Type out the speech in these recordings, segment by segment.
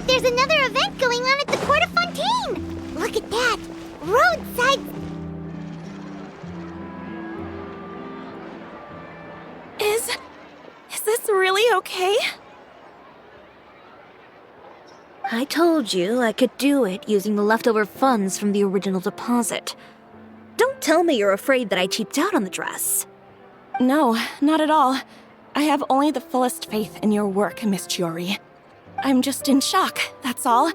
like there's another event going on at the Court of Fontaine! Look at that! Roadside... Is this really okay? I told you I could do it using the leftover funds from the original deposit. Don't tell me you're afraid that I cheaped out on the dress. No, not at all. I have only the fullest faith in your work, Miss Ciori. I'm just in shock, that's all.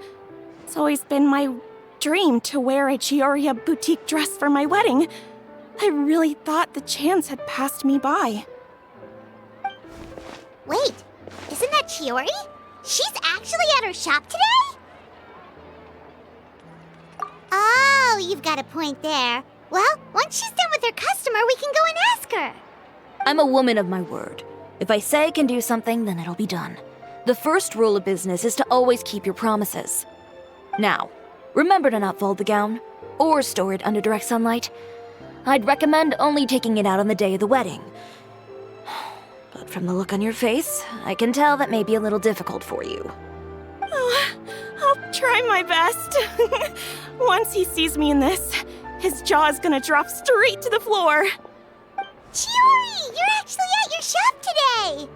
It's always been my dream to wear a Cioria boutique dress for my wedding. I really thought the chance had passed me by. Wait, isn't that Ciori? She's actually at her shop today? Oh, you've got a point there. Well, once she's done with her customer, we can go and ask her. I'm a woman of my word. If I say I can do something, then it'll be done. The first rule of business is to always keep your promises. Now, remember to not fold the gown, or store it under direct sunlight. I'd recommend only taking it out on the day of the wedding. But from the look on your face, I can tell that may be a little difficult for you. Oh, I'll try my best. Once he sees me in this, his jaw is gonna drop straight to the floor. Ciori, you're actually at your shop today!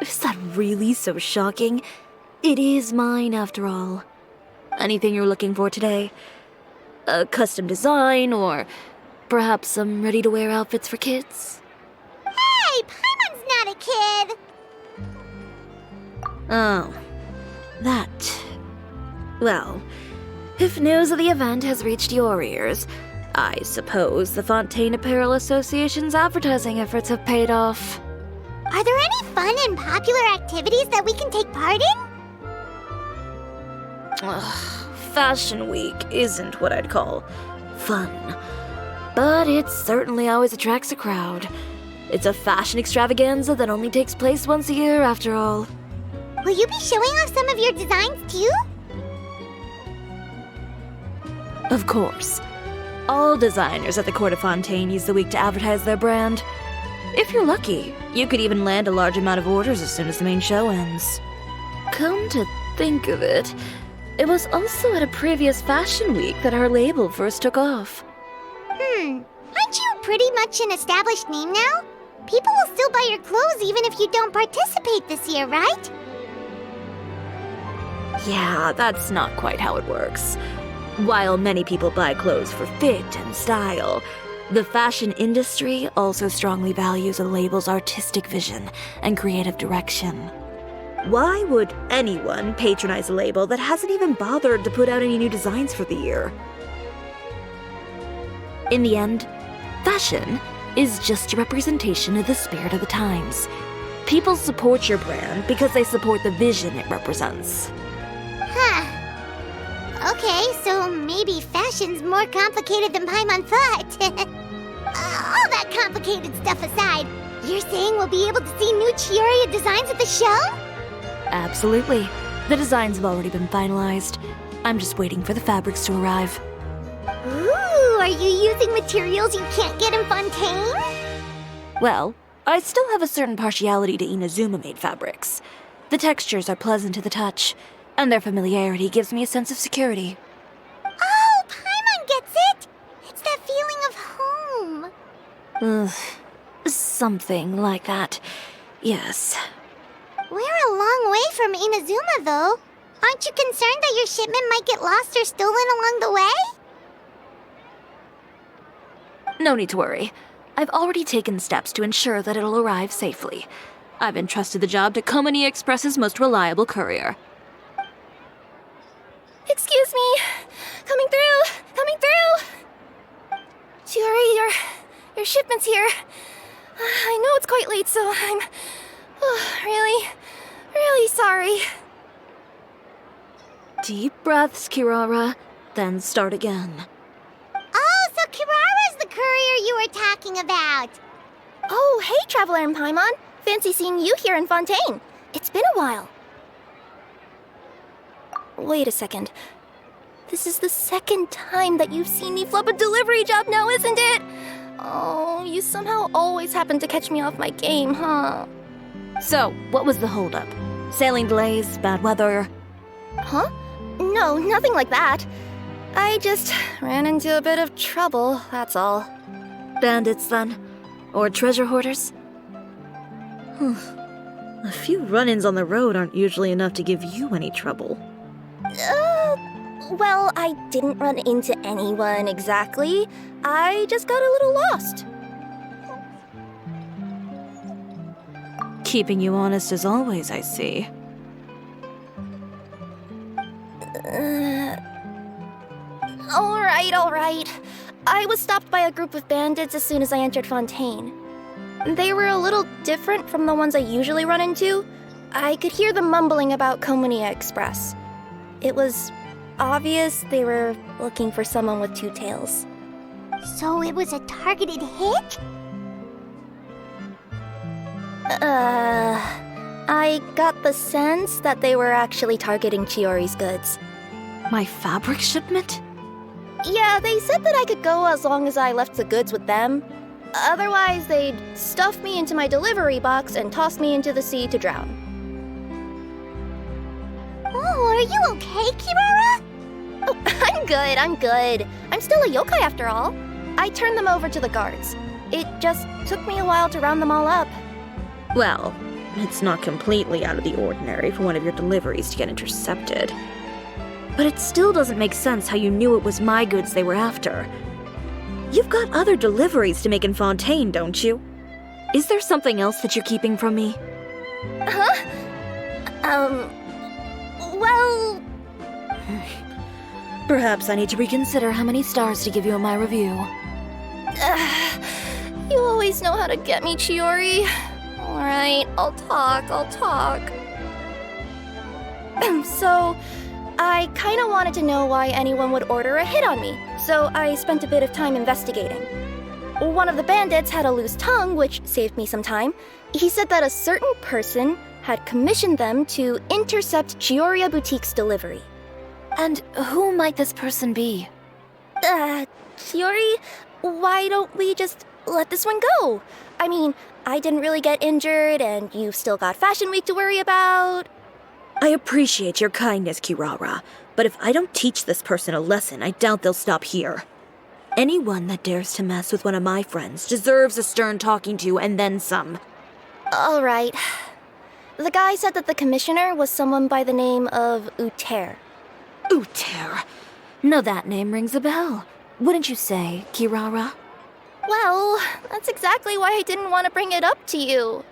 Is that really so shocking? It is mine, after all. Anything you're looking for today? A custom design, or perhaps some ready-to-wear outfits for kids? Hey, Paimon's not a kid! Oh, that. Well, if news of the event has reached your ears, I suppose the Fontaine Apparel Association's advertising efforts have paid off. Are there any fun and popular activities that we can take part in? Ugh, Fashion Week isn't what I'd call fun. But it certainly always attracts a crowd. It's a fashion extravaganza that only takes place once a year, after all. Will you be showing off some of your designs, too? Of course. All designers at the Court of Fontaine use the week to advertise their brand. If you're lucky, you could even land a large amount of orders as soon as the main show ends. Come to think of it, it was also at a previous Fashion Week that our label first took off. Aren't you pretty much an established name now? People will still buy your clothes even if you don't participate this year, right? Yeah, that's not quite how it works. While many people buy clothes for fit and style, the fashion industry also strongly values a label's artistic vision and creative direction. Why would anyone patronize a label that hasn't even bothered to put out any new designs for the year? In the end, fashion is just a representation of the spirit of the times. People support your brand because they support the vision it represents. Huh. Okay, so maybe fashion's more complicated than Paimon thought. All that complicated stuff aside, you're saying we'll be able to see new Cioria designs at the show? Absolutely. The designs have already been finalized. I'm just waiting for the fabrics to arrive. Ooh, are you using materials you can't get in Fontaine? Well, I still have a certain partiality to Inazuma-made fabrics. The textures are pleasant to the touch, and their familiarity gives me a sense of security. Oh, Paimon gets it! It's that feeling of home. Something like that. Yes. We're a long way from Inazuma, though. Aren't you concerned that your shipment might get lost or stolen along the way? No need to worry. I've already taken steps to ensure that it'll arrive safely. I've entrusted the job to Komani Express's most reliable courier. Excuse me. Coming through. Ciori, your shipment's here. I know it's quite late, so I'm really sorry. Deep breaths, Kirara, then start again. Oh, so Kirara's the courier you were talking about. Oh, hey, Traveler and Paimon. Fancy seeing you here in Fontaine. It's been a while. Wait a second. This is the second time that you've seen me flub a delivery job now, isn't it? Oh, you somehow always happen to catch me off my game, huh? So, what was the holdup? Sailing delays, bad weather? Huh? No, nothing like that. I just ran into a bit of trouble, that's all. Bandits, then? Or treasure hoarders? A few run-ins on the road aren't usually enough to give you any trouble. Well, I didn't run into anyone exactly. I just got a little lost. Keeping you honest as always, I see. Alright. I was stopped by a group of bandits as soon as I entered Fontaine. They were a little different from the ones I usually run into. I could hear them mumbling about Komunia Express. It was obvious they were looking for someone with two tails. So it was a targeted hit? I got the sense that they were actually targeting Chiori's goods. My fabric shipment? Yeah, they said that I could go as long as I left the goods with them. Otherwise, they'd stuff me into my delivery box and toss me into the sea to drown. Oh, are you okay, Kirara? Oh, I'm good. I'm still a yokai after all. I turned them over to the guards. It just took me a while to round them all up. Well, it's not completely out of the ordinary for one of your deliveries to get intercepted. But it still doesn't make sense how you knew it was my goods they were after. You've got other deliveries to make in Fontaine, don't you? Is there something else that you're keeping from me? Huh? Well... Perhaps I need to reconsider how many stars to give you in my review. You always know how to get me, Chiori. Alright, I'll talk. So, I kinda wanted to know why anyone would order a hit on me, so I spent a bit of time investigating. One of the bandits had a loose tongue, which saved me some time. He said that a certain person had commissioned them to intercept Chioria Boutique's delivery. And who might this person be? Chiori, why don't we just let this one go? I mean, I didn't really get injured, and you've still got Fashion Week to worry about. I appreciate your kindness, Kirara, but if I don't teach this person a lesson, I doubt they'll stop here. Anyone that dares to mess with one of my friends deserves a stern talking to and then some. Alright. The guy said that the commissioner was someone by the name of Uter. Uter. Now that name rings a bell. Wouldn't you say, Kirara? Well, that's exactly why I didn't want to bring it up to you.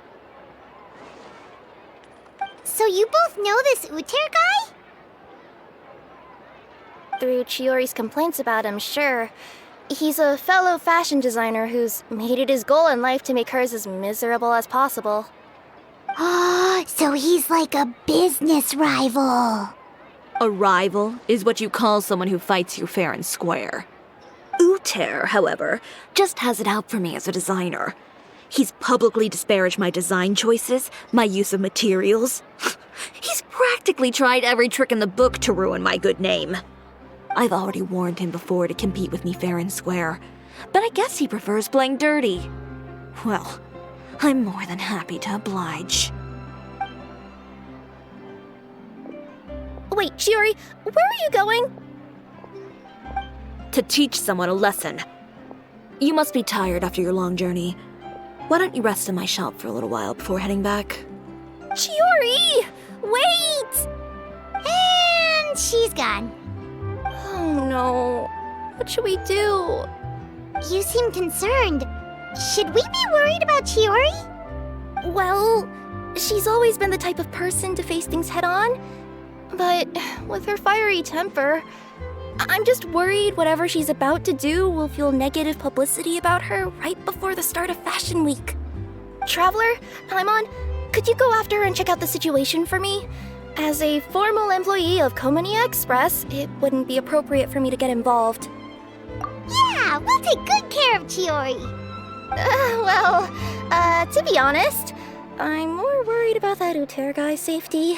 So you both know this Uter guy? Through Chiori's complaints about him, sure. He's a fellow fashion designer who's made it his goal in life to make hers as miserable as possible. Oh, so he's like a business rival. A rival is what you call someone who fights you fair and square. Uter, however, just has it out for me as a designer. He's publicly disparaged my design choices, my use of materials. He's practically tried every trick in the book to ruin my good name. I've already warned him before to compete with me fair and square, but I guess he prefers playing dirty. Well, I'm more than happy to oblige. Wait, Chiori, where are you going? To teach someone a lesson. You must be tired after your long journey. Why don't you rest in my shop for a little while before heading back? Chiori! Wait! And she's gone. Oh no. What should we do? You seem concerned. Should we be worried about Chiori? Well, she's always been the type of person to face things head on. But with her fiery temper, I'm just worried whatever she's about to do will fuel negative publicity about her right before the start of Fashion Week. Traveler, Paimon, could you go after her and check out the situation for me? As a formal employee of Komunia Express, it wouldn't be appropriate for me to get involved. Yeah, we'll take good care of Chiori. To be honest, I'm more worried about that Uter guy's safety.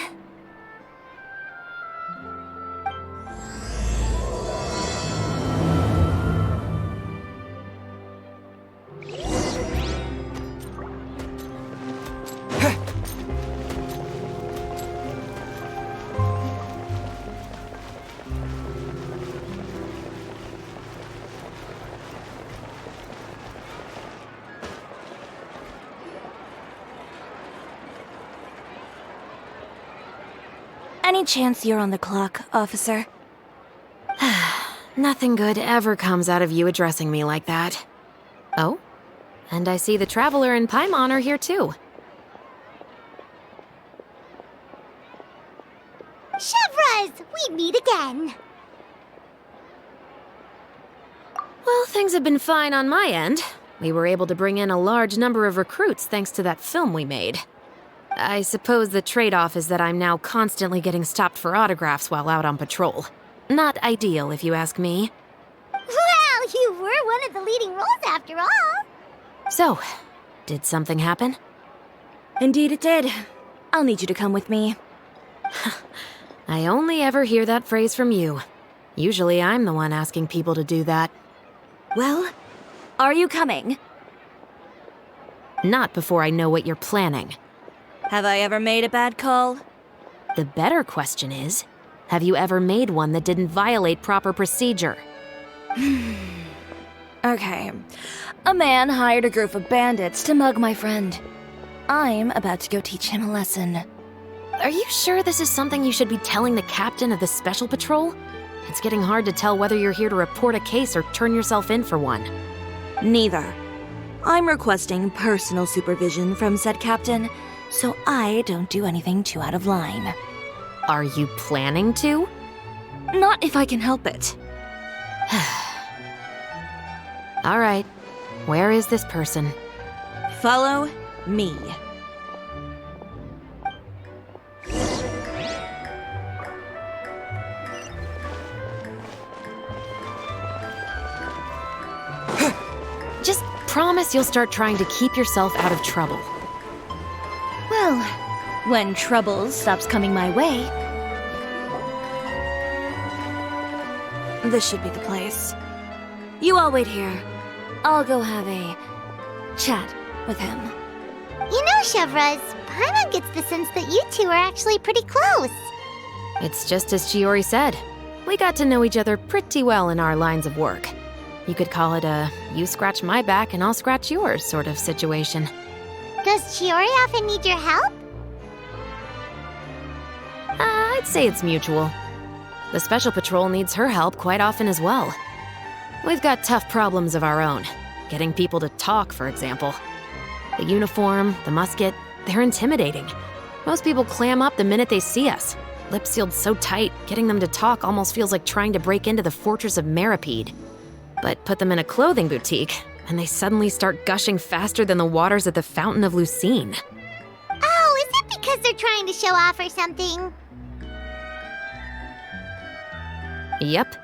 Any chance you're on the clock, officer? Nothing good ever comes out of you addressing me like that. Oh, and I see the Traveler and Paimon are here too. Chevras, we meet again. Well, things have been fine on my end. We were able to bring in a large number of recruits thanks to that film we made. I suppose the trade-off is that I'm now constantly getting stopped for autographs while out on patrol. Not ideal, if you ask me. Well, you were one of the leading roles after all. So, did something happen? Indeed it did. I'll need you to come with me. I only ever hear that phrase from you. Usually I'm the one asking people to do that. Well, are you coming? Not before I know what you're planning. Have I ever made a bad call? The better question is, have you ever made one that didn't violate proper procedure? Okay. A man hired a group of bandits to mug my friend. I'm about to go teach him a lesson. Are you sure this is something you should be telling the captain of the Special Patrol? It's getting hard to tell whether you're here to report a case or turn yourself in for one. Neither. I'm requesting personal supervision from said captain, so I don't do anything too out of line. Are you planning to? Not if I can help it. All right. Where is this person? Follow me. Just promise you'll start trying to keep yourself out of trouble. Well, when trouble stops coming my way, this should be the place. You all wait here. I'll go have a chat with him. You know, Chevras, Paimon gets the sense that you two are actually pretty close. It's just as Chiori said. We got to know each other pretty well in our lines of work. You could call it a you scratch my back and I'll scratch yours sort of situation. Does Chiori often need your help? I'd say it's mutual. The Special Patrol needs her help quite often as well. We've got tough problems of our own. Getting people to talk, for example. The uniform, the musket, they're intimidating. Most people clam up the minute they see us. Lips sealed so tight, getting them to talk almost feels like trying to break into the fortress of Meripede. But put them in a clothing boutique, and they suddenly start gushing faster than the waters at the Fountain of Lucine. Oh, is it because they're trying to show off or something? Yep.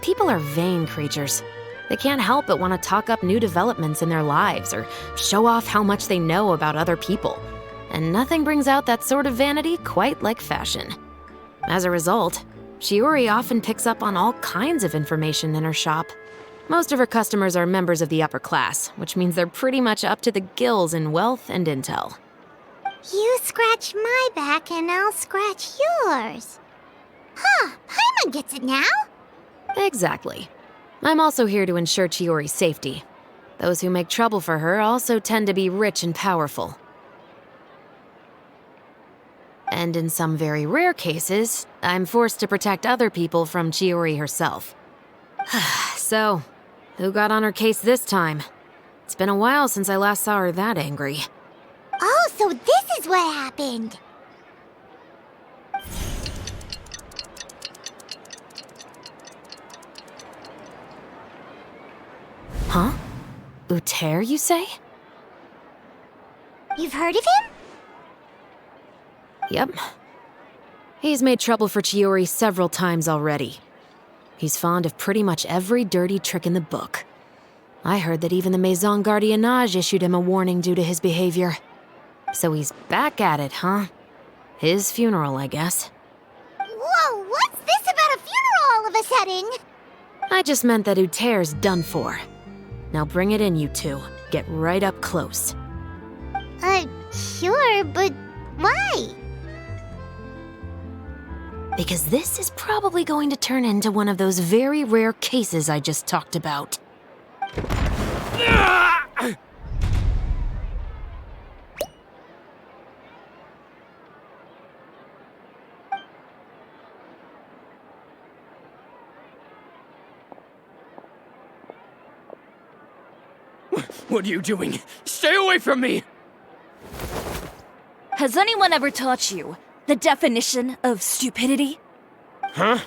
People are vain creatures. They can't help but want to talk up new developments in their lives or show off how much they know about other people. And nothing brings out that sort of vanity quite like fashion. As a result, Chiori often picks up on all kinds of information in her shop. Most of her customers are members of the upper class, which means they're pretty much up to the gills in wealth and intel. You scratch my back and I'll scratch yours. Huh, Paimon gets it now. Exactly. I'm also here to ensure Chiori's safety. Those who make trouble for her also tend to be rich and powerful. And in some very rare cases, I'm forced to protect other people from Chiori herself. So, who got on her case this time? It's been a while since I last saw her that angry. Oh, so this is what happened. Huh? Uter, you say? You've heard of him? Yep. He's made trouble for Chiori several times already. He's fond of pretty much every dirty trick in the book. I heard that even the Maison Gardiennage issued him a warning due to his behavior. So he's back at it, huh? His funeral, I guess. Whoa, what's this about a funeral all of a sudden? I just meant that Uter's done for. Now bring it in, you two. Get right up close. Sure, but why? Because this is probably going to turn into one of those very rare cases I just talked about. What are you doing? Stay away from me! Has anyone ever taught you the definition of stupidity? Huh?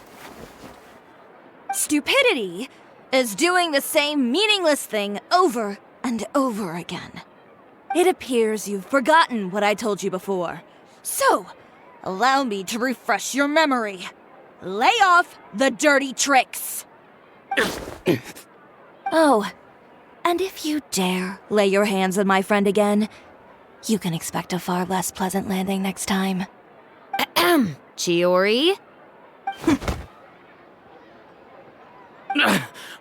Stupidity is doing the same meaningless thing over and over again. It appears you've forgotten what I told you before. So, allow me to refresh your memory. Lay off the dirty tricks. Oh, and if you dare lay your hands on my friend again, you can expect a far less pleasant landing next time. Ahem. Chiori?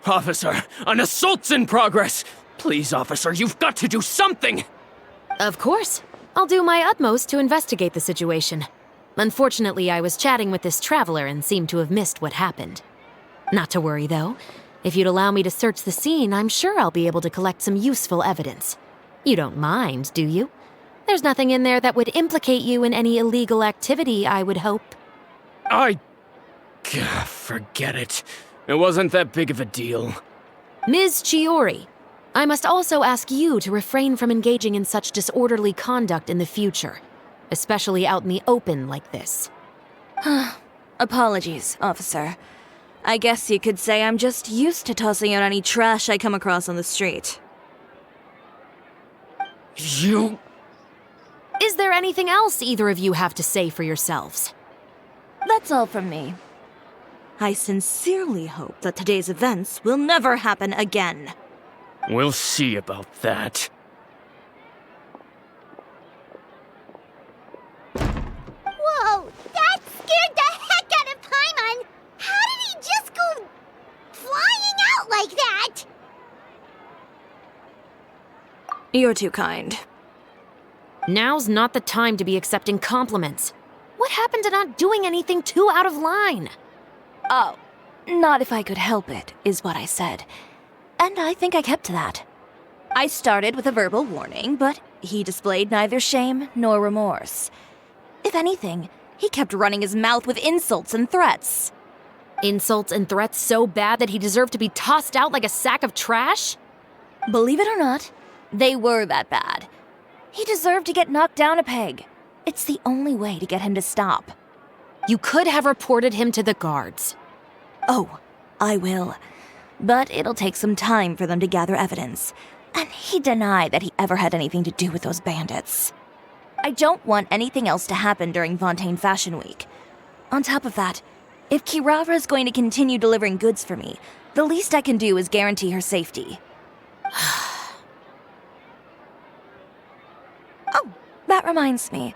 Officer, an assault's in progress! Please, officer, you've got to do something! Of course. I'll do my utmost to investigate the situation. Unfortunately, I was chatting with this traveler and seemed to have missed what happened. Not to worry, though. If you'd allow me to search the scene, I'm sure I'll be able to collect some useful evidence. You don't mind, do you? There's nothing in there that would implicate you in any illegal activity, I would hope. Forget it. It wasn't that big of a deal. Ms. Chiori, I must also ask you to refrain from engaging in such disorderly conduct in the future, especially out in the open like this. Apologies, officer. I guess you could say I'm just used to tossing out any trash I come across on the street. You... Is there anything else either of you have to say for yourselves? That's all from me. I sincerely hope that today's events will never happen again. We'll see about that. Whoa, that scared the heck out of Paimon! How did he just go flying out like that? You're too kind. Now's not the time to be accepting compliments. What happened to not doing anything too out of line? Oh, not if I could help it, is what I said. And I think I kept to that. I started with a verbal warning, but he displayed neither shame nor remorse. If anything, he kept running his mouth with insults and threats. Insults and threats so bad that he deserved to be tossed out like a sack of trash? Believe it or not, they were that bad. He deserved to get knocked down a peg. It's the only way to get him to stop. You could have reported him to the guards. Oh, I will. But it'll take some time for them to gather evidence. And he denied that he ever had anything to do with those bandits. I don't want anything else to happen during Fontaine Fashion Week. On top of that, if Kirara is going to continue delivering goods for me, the least I can do is guarantee her safety. Oh, that reminds me.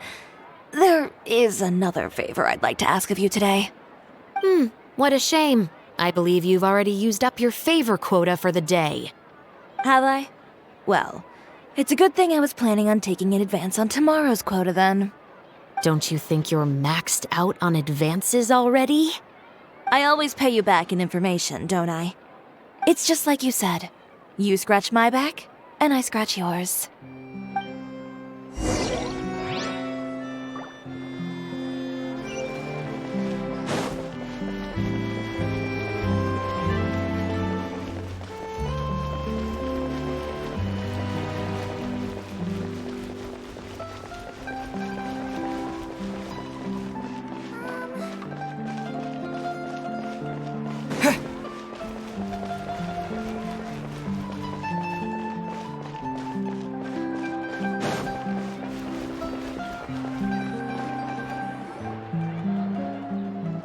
There is another favor I'd like to ask of you today. What a shame. I believe you've already used up your favor quota for the day. Have I? Well, it's a good thing I was planning on taking an advance on tomorrow's quota then. Don't you think you're maxed out on advances already? I always pay you back in information, don't I? It's just like you said. You scratch my back, and I scratch yours.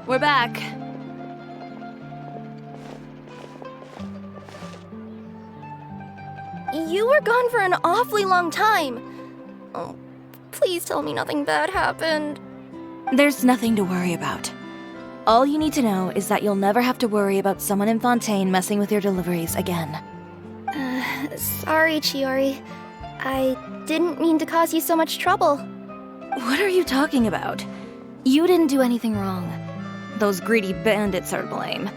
We're back. You were gone for an awfully long time. Oh, please tell me nothing bad happened. There's nothing to worry about. All you need to know is that you'll never have to worry about someone in Fontaine messing with your deliveries again. Sorry, Chiori. I didn't mean to cause you so much trouble. What are you talking about? You didn't do anything wrong. Those greedy bandits are to blame,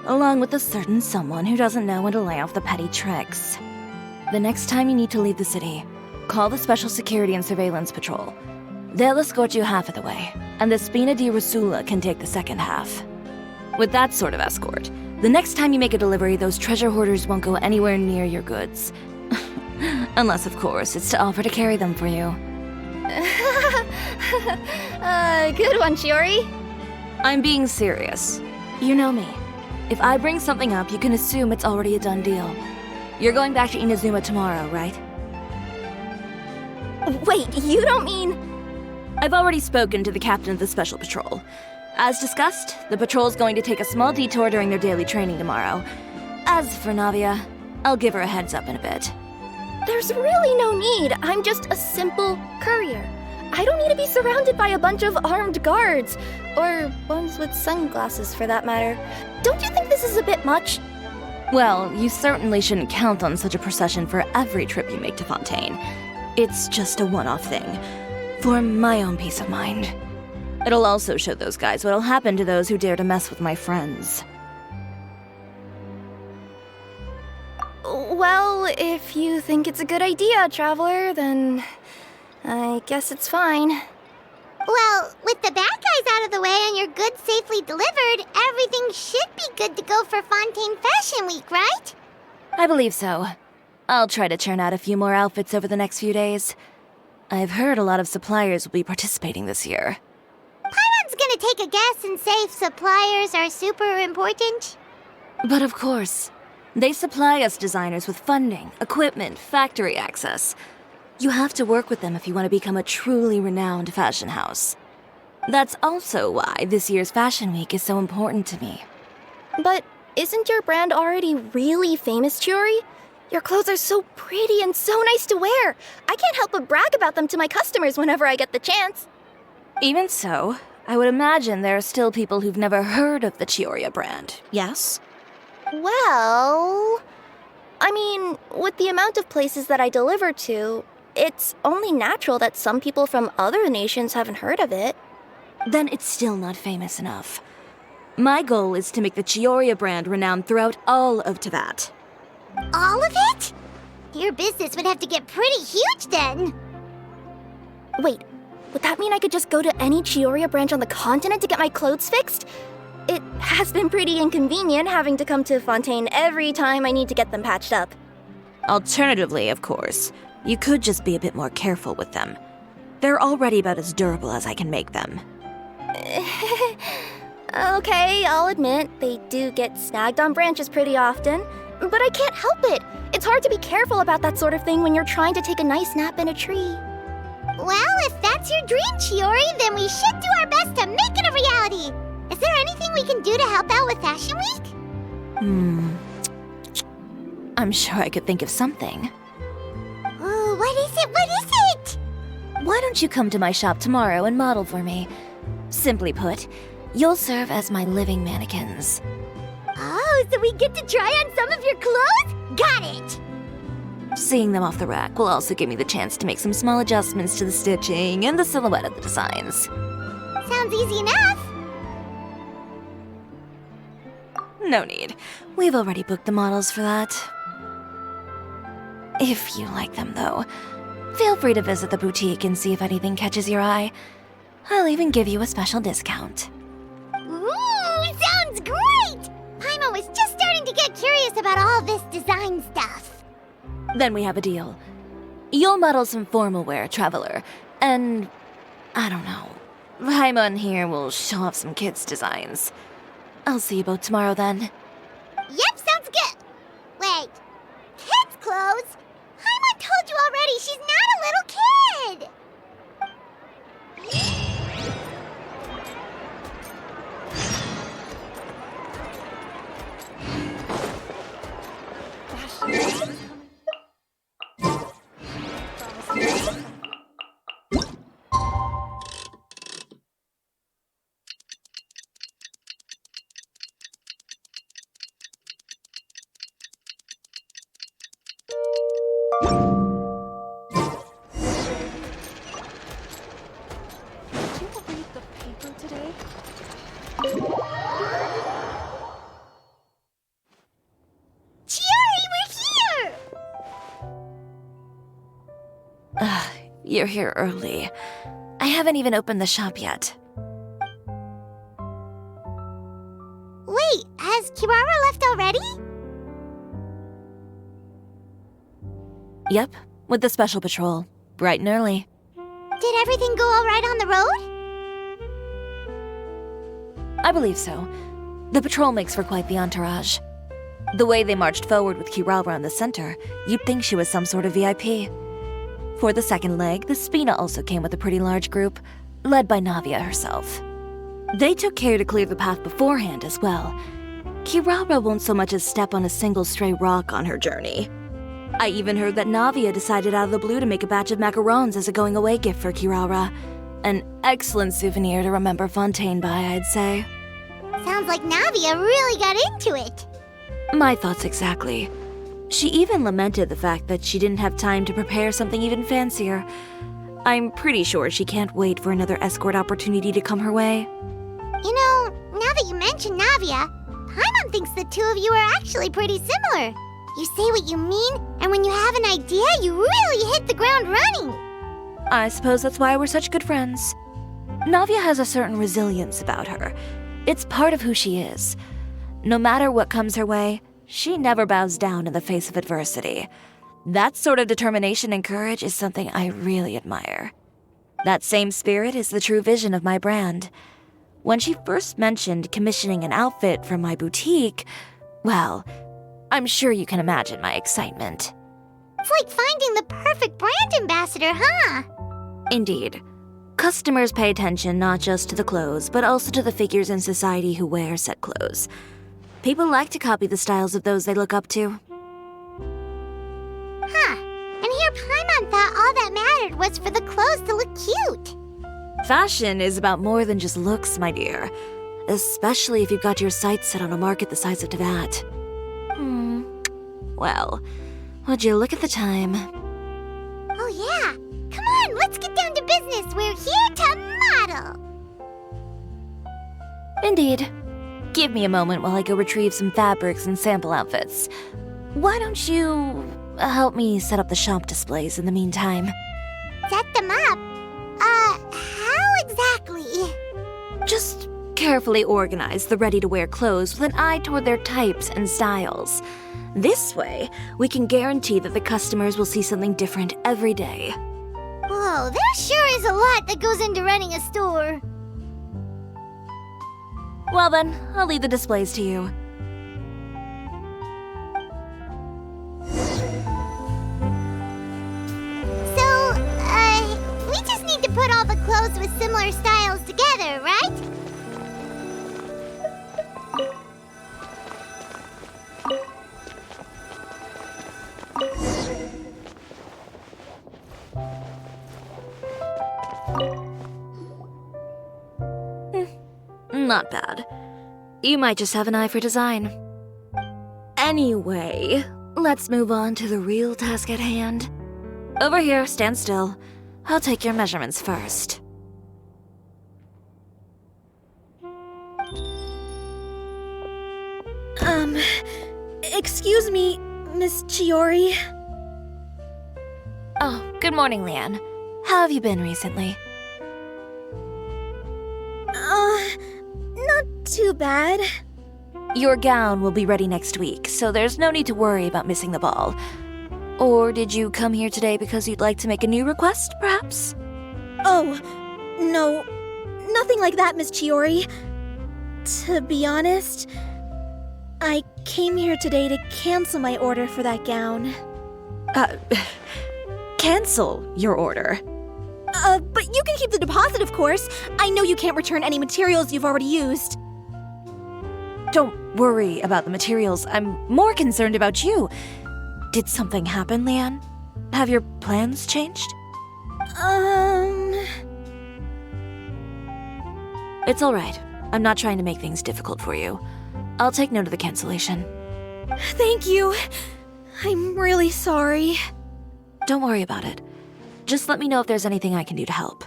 along with a certain someone who doesn't know when to lay off the petty tricks. The next time you need to leave the city, call the Special Security and Surveillance Patrol. They'll escort you half of the way, and the Spina di Rusula can take the second half. With that sort of escort, the next time you make a delivery, those treasure hoarders won't go anywhere near your goods. Unless, of course, it's to offer to carry them for you. Good one, Chiori. I'm being serious. You know me. If I bring something up, you can assume it's already a done deal. You're going back to Inazuma tomorrow, right? Wait, you don't mean... I've already spoken to the captain of the Special Patrol. As discussed, the patrol's going to take a small detour during their daily training tomorrow. As for Navia, I'll give her a heads up in a bit. There's really no need. I'm just a simple courier. I don't need to be surrounded by a bunch of armed guards. Or ones with sunglasses, for that matter. Don't you think this is a bit much? Well, you certainly shouldn't count on such a procession for every trip you make to Fontaine. It's just a one-off thing, for my own peace of mind. It'll also show those guys what'll happen to those who dare to mess with my friends. Well, if you think it's a good idea, Traveler, then I guess it's fine. Well, with the bad guys out of the way and your goods safely delivered, everything should be good to go for Fontaine Fashion Week, right? I believe so. I'll try to churn out a few more outfits over the next few days. I've heard a lot of suppliers will be participating this year. Paimon's gonna take a guess and say suppliers are super important. But of course, they supply us designers with funding, equipment, factory access. You have to work with them if you want to become a truly renowned fashion house. That's also why this year's Fashion Week is so important to me. But isn't your brand already really famous, Chiori? Your clothes are so pretty and so nice to wear. I can't help but brag about them to my customers whenever I get the chance. Even so, I would imagine there are still people who've never heard of the Cisoria brand, yes? Well... I mean, with the amount of places that I deliver to, it's only natural that some people from other nations haven't heard of it. Then it's still not famous enough. My goal is to make the Cisoria brand renowned throughout all of Teyvat. All of it? Your business would have to get pretty huge then. Wait, would that mean I could just go to any Cisoria branch on the continent to get my clothes fixed? It has been pretty inconvenient having to come to Fontaine every time I need to get them patched up. Alternatively, of course, you could just be a bit more careful with them. They're already about as durable as I can make them. Okay, I'll admit, they do get snagged on branches pretty often, but I can't help it. It's hard to be careful about that sort of thing when you're trying to take a nice nap in a tree. Well, if that's your dream, Chiori, then we should do our best to make it a reality. Is there anything we can do to help out with Fashion Week? I'm sure I could think of something. Ooh, what is it? What is it? Why don't you come to my shop tomorrow and model for me? Simply put, you'll serve as my living mannequins. Oh, so we get to try on some of your clothes? Got it! Seeing them off the rack will also give me the chance to make some small adjustments to the stitching and the silhouette of the designs. Sounds easy enough. No need. We've already booked the models for that. If you like them, though, feel free to visit the boutique and see if anything catches your eye. I'll even give you a special discount. Ooh, sounds great! Paimon was just starting to get curious about all this design stuff. Then we have a deal. You'll model some formal wear, Traveler, and... I don't know. Paimon here will show off some kids' designs. I'll see you both tomorrow then. Yep, sounds good. Wait, kids' clothes? Paimon told you already she's not a little kid. You're here early. I haven't even opened the shop yet. Wait, has Kirara left already? Yep, with the special patrol. Bright and early. Did everything go all right on the road? I believe so. The patrol makes for quite the entourage. The way they marched forward with Kirara in the center, you'd think she was some sort of VIP. For the second leg, the Spina also came with a pretty large group, led by Navia herself. They took care to clear the path beforehand as well. Kirara won't so much as step on a single stray rock on her journey. I even heard that Navia decided out of the blue to make a batch of macarons as a going-away gift for Kirara. An excellent souvenir to remember Fontaine by, I'd say. Sounds like Navia really got into it. My thoughts exactly. She even lamented the fact that she didn't have time to prepare something even fancier. I'm pretty sure she can't wait for another escort opportunity to come her way. You know, now that you mention Navia, Paimon thinks the two of you are actually pretty similar. You say what you mean, and when you have an idea, you really hit the ground running. I suppose that's why we're such good friends. Navia has a certain resilience about her. It's part of who she is. No matter what comes her way, she never bows down in the face of adversity. That sort of determination and courage is something I really admire. That same spirit is the true vision of my brand. When she first mentioned commissioning an outfit from my boutique, well, I'm sure you can imagine my excitement. It's like finding the perfect brand ambassador, huh? Indeed. Customers pay attention not just to the clothes, but also to the figures in society who wear said clothes. People like to copy the styles of those they look up to. Huh. And here Paimon thought all that mattered was for the clothes to look cute. Fashion is about more than just looks, my dear. Especially if you've got your sights set on a market the size of Teyvat. Well, would you look at the time? Oh yeah. Come on, let's get down to business. We're here to model. Indeed. Give me a moment while I go retrieve some fabrics and sample outfits. Why don't you help me set up the shop displays in the meantime? Set them up? How exactly? Just carefully organize the ready-to-wear clothes with an eye toward their types and styles. This way, we can guarantee that the customers will see something different every day. Whoa, there sure is a lot that goes into running a store. Well then, I'll leave the displays to you. So, we just need to put all the clothes with similar styles together, right? Not bad. You might just have an eye for design. Anyway, let's move on to the real task at hand. Over here, stand still. I'll take your measurements first. Excuse me, Miss Chiori. Oh, good morning, Leanne. How have you been recently? Not too bad. Your gown will be ready next week, so there's no need to worry about missing the ball. Or did you come here today because you'd like to make a new request, perhaps? Oh, no. Nothing like that, Miss Chiori. To be honest, I came here today to cancel my order for that gown. Cancel your order. But you can keep the deposit, of course. I know you can't return any materials you've already used. Don't worry about the materials. I'm more concerned about you. Did something happen, Leanne? Have your plans changed? It's all right. I'm not trying to make things difficult for you. I'll take note of the cancellation. Thank you. I'm really sorry. Don't worry about it. Just let me know if there's anything I can do to help.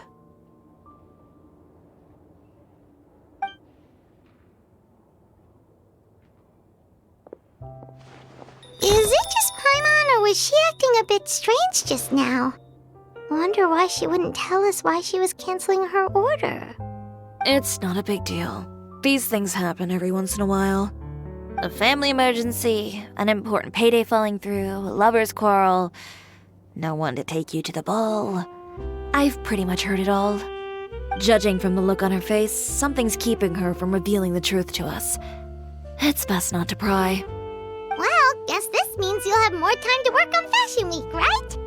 Is it just Paimon, or was she acting a bit strange just now? Wonder why she wouldn't tell us why she was canceling her order. It's not a big deal. These things happen every once in a while. A family emergency, an important payday falling through, a lover's quarrel. no one to take you to the ball. I've pretty much heard it all. Judging from the look on her face, something's keeping her from revealing the truth to us. It's best not to pry. Well, guess this means you'll have more time to work on Fashion Week, right?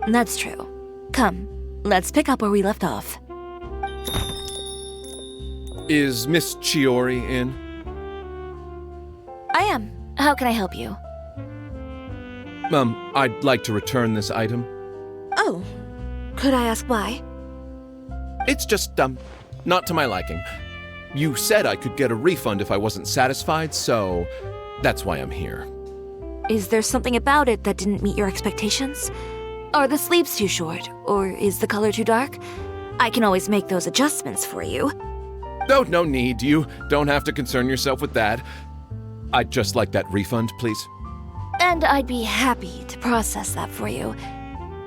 That's true. Come, let's pick up where we left off. Is Miss Ciori in? I am. How can I help you? I'd like to return this item. Oh, could I ask why? It's just, not to my liking. You said I could get a refund if I wasn't satisfied, so that's why I'm here. Is there something about it that didn't meet your expectations? Are the sleeves too short, or is the color too dark? I can always make those adjustments for you. Oh, no need. You don't have to concern yourself with that. I'd just like that refund, please. And I'd be happy to process that for you.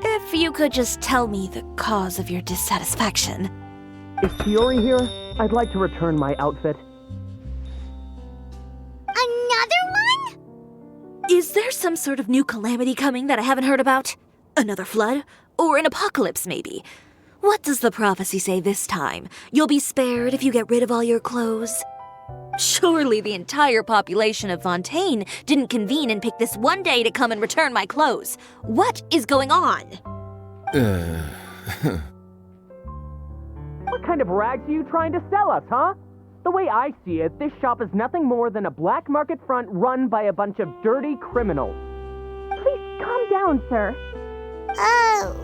If you could just tell me the cause of your dissatisfaction. Is Ciori here? I'd like to return my outfit. Another one? Is there some sort of new calamity coming that I haven't heard about? Another flood? Or an apocalypse, maybe? What does the prophecy say this time? You'll be spared if you get rid of all your clothes? Surely the entire population of Fontaine didn't convene and pick this one day to come and return my clothes. What is going on? What kind of rags are you trying to sell us, huh? The way I see it, this shop is nothing more than a black market front run by a bunch of dirty criminals. Please calm down, sir.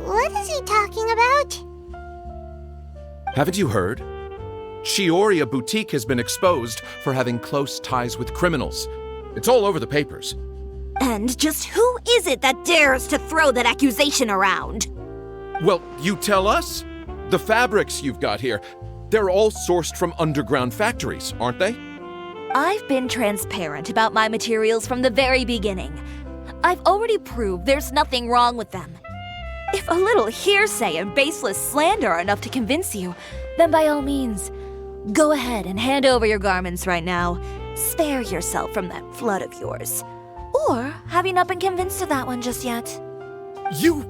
What is he talking about? Haven't you heard? Cisoria Boutique has been exposed for having close ties with criminals. It's all over the papers. And just who is it that dares to throw that accusation around? Well, you tell us. The fabrics you've got here, they're all sourced from underground factories, aren't they? I've been transparent about my materials from the very beginning. I've already proved there's nothing wrong with them. If a little hearsay and baseless slander are enough to convince you, then by all means, go ahead and hand over your garments right now. Spare yourself from that flood of yours. Or have you not been convinced of that one just yet? You...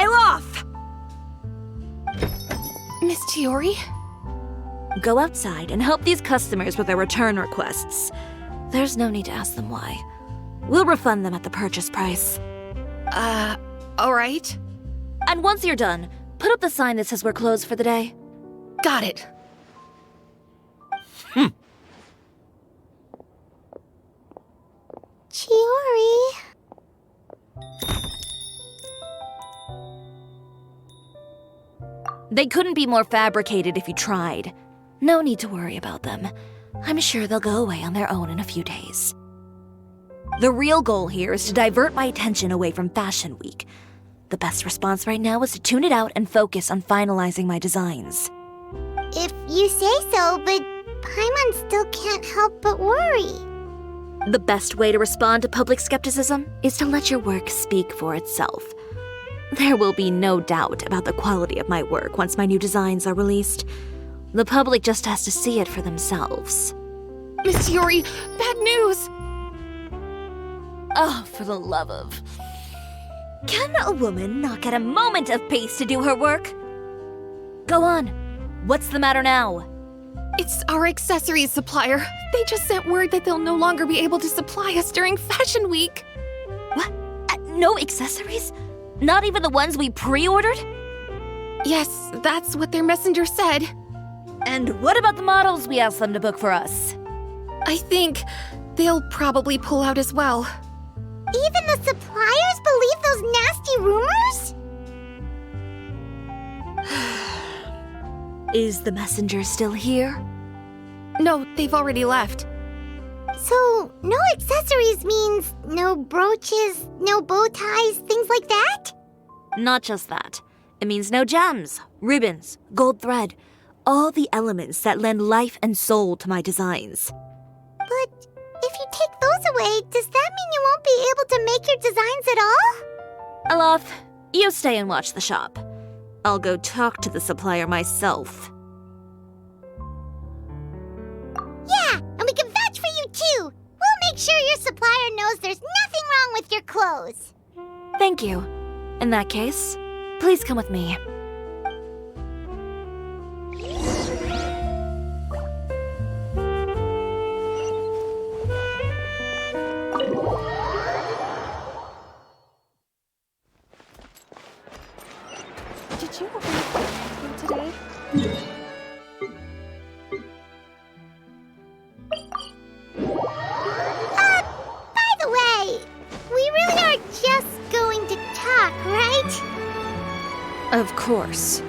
Elof! Miss Ciori? Go outside and help these customers with their return requests. There's no need to ask them why. We'll refund them at the purchase price. Alright. And once you're done, put up the sign that says we're closed for the day. Got it. Ciori. They couldn't be more fabricated if you tried. No need to worry about them. I'm sure they'll go away on their own in a few days. The real goal here is to divert my attention away from Fashion Week. The best response right now is to tune it out and focus on finalizing my designs. If you say so, but Paimon still can't help but worry. The best way to respond to public skepticism is to let your work speak for itself. There will be no doubt about the quality of my work once my new designs are released. The public just has to see it for themselves. Miss Ciori, bad news! Oh, for the love of... Can a woman not get a moment of peace to do her work? Go on. What's the matter now? It's our accessories supplier. They just sent word that they'll no longer be able to supply us during Fashion Week. What? No accessories? Not even the ones we pre-ordered? Yes, that's what their messenger said. And what about the models we asked them to book for us? I think they'll probably pull out as well. Even the suppliers believe those nasty rumors? Is the messenger still here? No, they've already left. So, no accessories means no brooches, no bow ties, things like that? Not just that. It means no gems, ribbons, gold thread, all the elements that lend life and soul to my designs. But if you take those away, does that mean you won't be able to make your designs at all? Alof, you stay and watch the shop. I'll go talk to the supplier myself. Yeah, and we can vouch for you too! We'll make sure your supplier knows there's nothing wrong with your clothes. Thank you. In that case, please come with me. Did you open today? By the way, we really are just going to talk, right? Of course.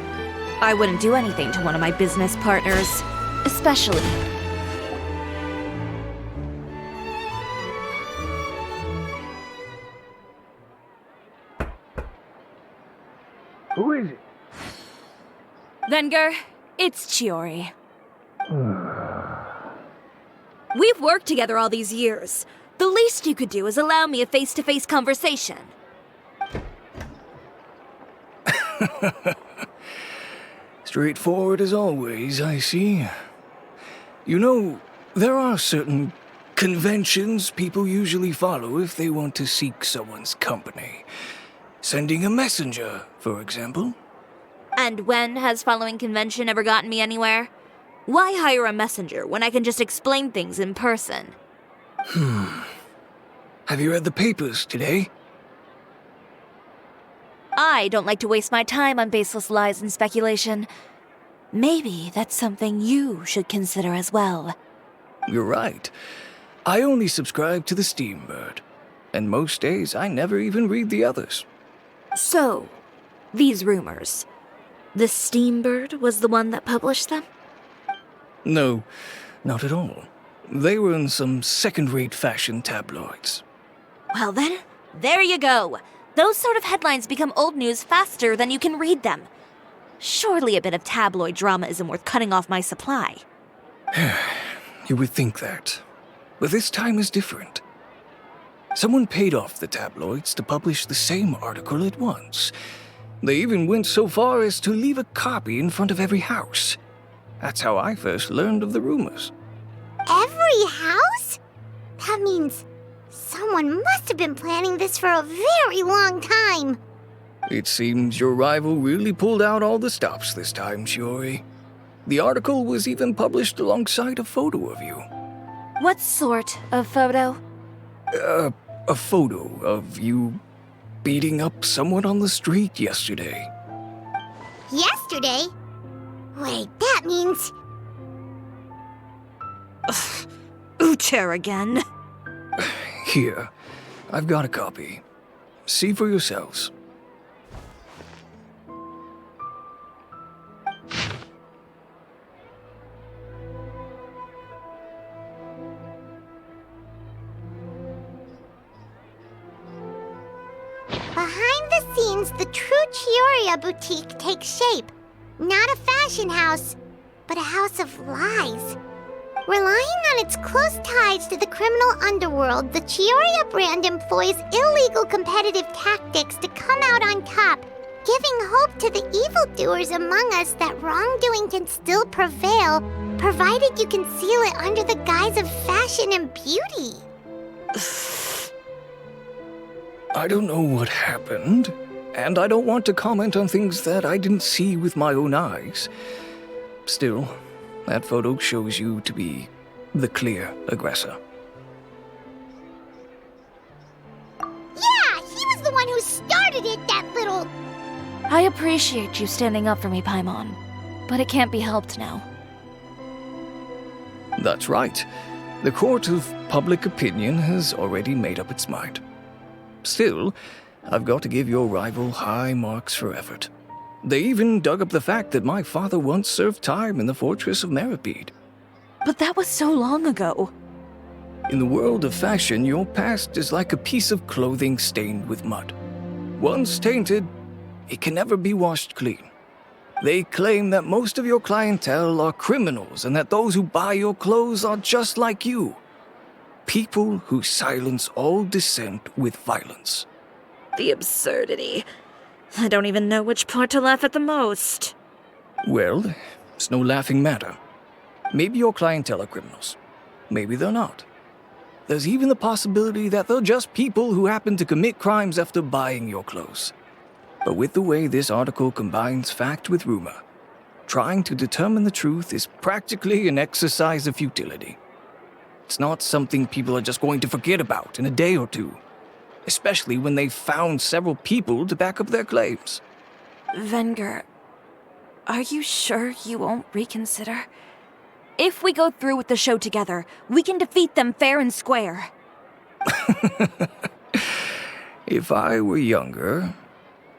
I wouldn't do anything to one of my business partners, especially. Who is it? Venger, it's Ciori. We've worked together all these years. The least you could do is allow me a face-to-face conversation. Straightforward as always, I see. You know, there are certain conventions people usually follow if they want to seek someone's company. Sending a messenger, for example. And when has following convention ever gotten me anywhere? Why hire a messenger when I can just explain things in person? Have you read the papers today? I don't like to waste my time on baseless lies and speculation. Maybe that's something you should consider as well. You're right. I only subscribe to the Steambird. And most days I never even read the others. So, these rumors. The Steambird was the one that published them? No, not at all. They were in some second-rate fashion tabloids. Well then, there you go. Those sort of headlines become old news faster than you can read them. Surely a bit of tabloid drama isn't worth cutting off my supply. You would think that. But this time is different. Someone paid off the tabloids to publish the same article at once. They even went so far as to leave a copy in front of every house. That's how I first learned of the rumors. Every house? That means someone must have been planning this for a very long time. It seems your rival really pulled out all the stops this time, Shiori. The article was even published alongside a photo of you. What sort of photo? A photo of you beating up someone on the street yesterday. Yesterday? Wait, that means... Ucher again. Here, I've got a copy. See for yourselves. Behind the scenes, the true Cisoria boutique takes shape. Not a fashion house, but a house of lies. Relying on its close ties to the criminal underworld, the Cisoria brand employs illegal competitive tactics to come out on top, giving hope to the evildoers among us that wrongdoing can still prevail, provided you conceal it under the guise of fashion and beauty. I don't know what happened, and I don't want to comment on things that I didn't see with my own eyes. Still, that photo shows you to be the clear aggressor. Yeah, he was the one who started it, that little... I appreciate you standing up for me, Paimon, but it can't be helped now. That's right. The court of public opinion has already made up its mind. Still, I've got to give your rival high marks for effort. They even dug up the fact that my father once served time in the fortress of Meripede. But that was so long ago. In the world of fashion, your past is like a piece of clothing stained with mud. Once tainted, it can never be washed clean. They claim that most of your clientele are criminals and that those who buy your clothes are just like you. People who silence all dissent with violence. The absurdity. I don't even know which part to laugh at the most. Well, it's no laughing matter. Maybe your clientele are criminals. Maybe they're not. There's even the possibility that they're just people who happen to commit crimes after buying your clothes. But with the way this article combines fact with rumor, trying to determine the truth is practically an exercise of futility. It's not something people are just going to forget about in a day or two, especially when they've found several people to back up their claims. Venger, are you sure you won't reconsider? If we go through with the show together, we can defeat them fair and square. If I were younger,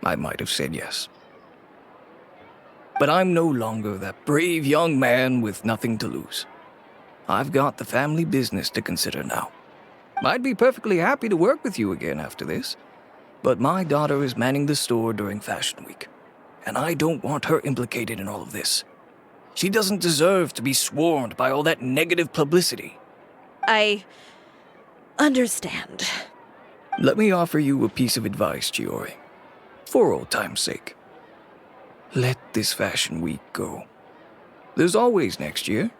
I might have said yes. But I'm no longer that brave young man with nothing to lose. I've got the family business to consider now. I'd be perfectly happy to work with you again after this, but my daughter is manning the store during Fashion Week, and I don't want her implicated in all of this. She doesn't deserve to be swarmed by all that negative publicity. I understand. Let me offer you a piece of advice, Chiori. For old time's sake. Let this Fashion Week go. There's always next year.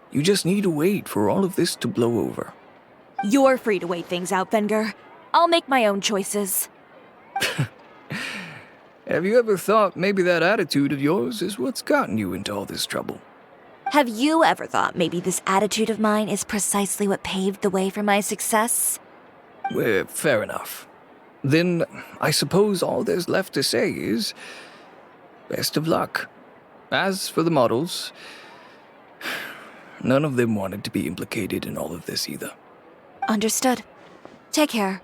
You just need to wait for all of this to blow over. You're free to wait things out, Venger. I'll make my own choices. Have you ever thought maybe that attitude of yours is what's gotten you into all this trouble? Have you ever thought maybe this attitude of mine is precisely what paved the way for my success? Well, fair enough. Then I suppose all there's left to say is, best of luck. As for the models, none of them wanted to be implicated in all of this either. Understood. Take care.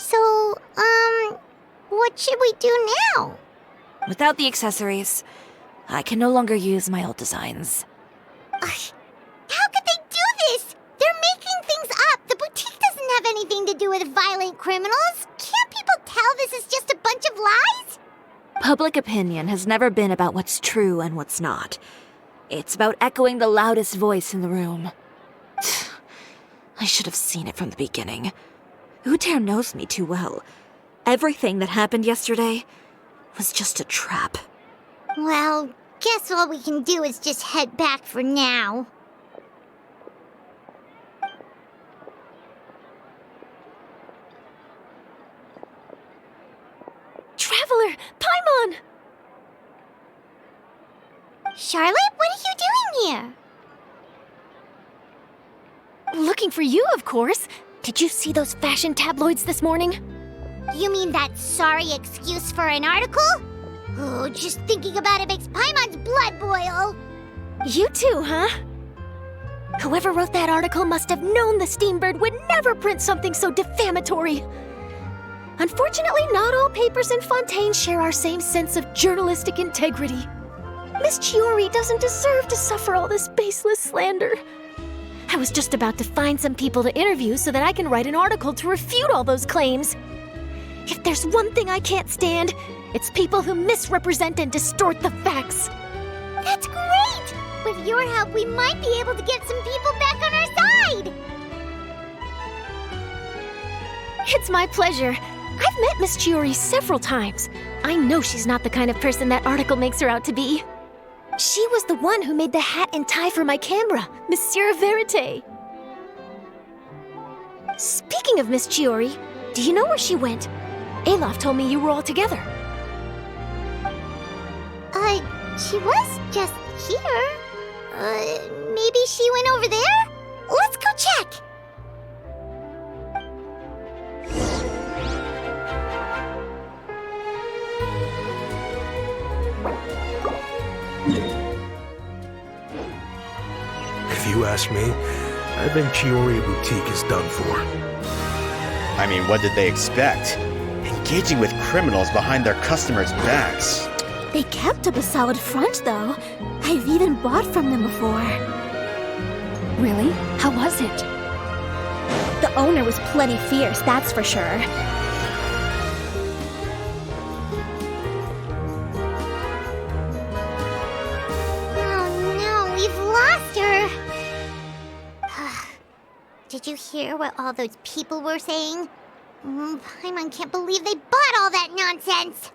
So, what should we do now? Without the accessories, I can no longer use my old designs. How could they do this? They're making things up. The boutique doesn't have anything to do with violent criminals. Can't people tell this is just a bunch of lies? Public opinion has never been about what's true and what's not. It's about echoing the loudest voice in the room. I should have seen it from the beginning. Uter knows me too well. Everything that happened yesterday was just a trap. Well, guess all we can do is just head back for now. Traveler! Paimon! Charlotte, what are you doing here? Looking for you, of course. Did you see those fashion tabloids this morning? You mean that sorry excuse for an article? Oh, just thinking about it makes Paimon's blood boil. You too, huh? Whoever wrote that article must have known the Steambird would never print something so defamatory. Unfortunately, not all papers in Fontaine share our same sense of journalistic integrity. Miss Chiori doesn't deserve to suffer all this baseless slander. I was just about to find some people to interview so that I can write an article to refute all those claims. If there's one thing I can't stand, it's people who misrepresent and distort the facts. That's great! With your help, we might be able to get some people back on our side! It's my pleasure. I've met Miss Chiori several times. I know she's not the kind of person that article makes her out to be. She was the one who made the hat and tie for my camera, Monsieur Verite. Speaking of Miss Chiori, do you know where she went? Alof told me you were all together. She was just here. Maybe she went over there? Let's go check! If you ask me, I think Chiori Boutique is done for. I mean, what did they expect? Engaging with criminals behind their customers' backs. They kept up a solid front, though. I've even bought from them before. Really? How was it? The owner was plenty fierce, that's for sure. Oh no, we've lost her! Did you hear what all those people were saying? Paimon can't believe they bought all that nonsense!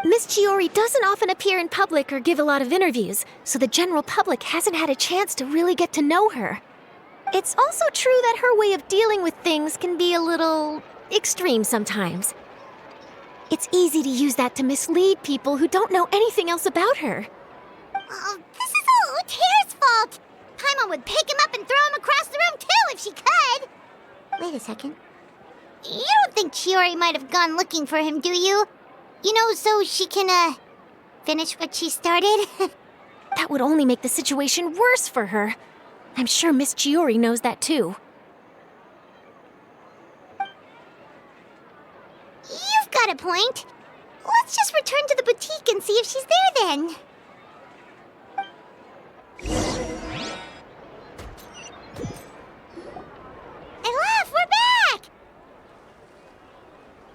Miss Chiori doesn't often appear in public or give a lot of interviews, so the general public hasn't had a chance to really get to know her. It's also true that her way of dealing with things can be a little extreme sometimes. It's easy to use that to mislead people who don't know anything else about her. Oh, this is all Utear's fault! Paimon would pick him up and throw him across the room too if she could! Wait a second. You don't think Chiori might have gone looking for him, do you? You know, so she can, finish what she started? That would only make the situation worse for her. I'm sure Miss Chiori knows that too. You've got a point. Let's just return to the boutique and see if she's there then. Elaf, we're back!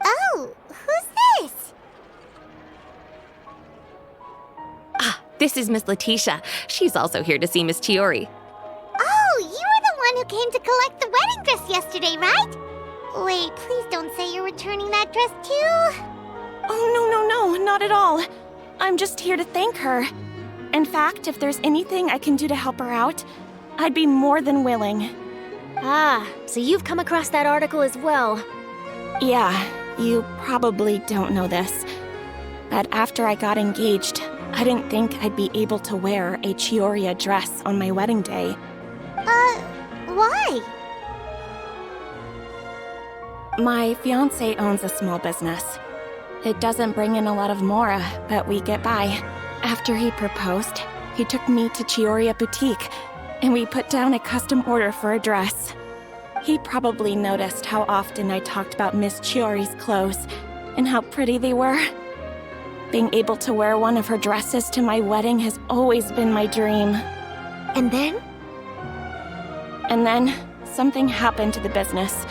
Oh, who's this? This is Miss Letitia. She's also here to see Miss Chiori. Oh, you were the one who came to collect the wedding dress yesterday, right? Wait, please don't say you're returning that dress too. Oh, no, not at all. I'm just here to thank her. In fact, if there's anything I can do to help her out, I'd be more than willing. Ah, so you've come across that article as well. Yeah, you probably don't know this, but after I got engaged, I didn't think I'd be able to wear a Chioria dress on my wedding day. Why? My fiancé owns a small business. It doesn't bring in a lot of mora, but we get by. After he proposed, he took me to Chioria Boutique, and we put down a custom order for a dress. He probably noticed how often I talked about Miss Chiori's clothes, and how pretty they were. Being able to wear one of her dresses to my wedding has always been my dream. And then? And then, something happened to the business,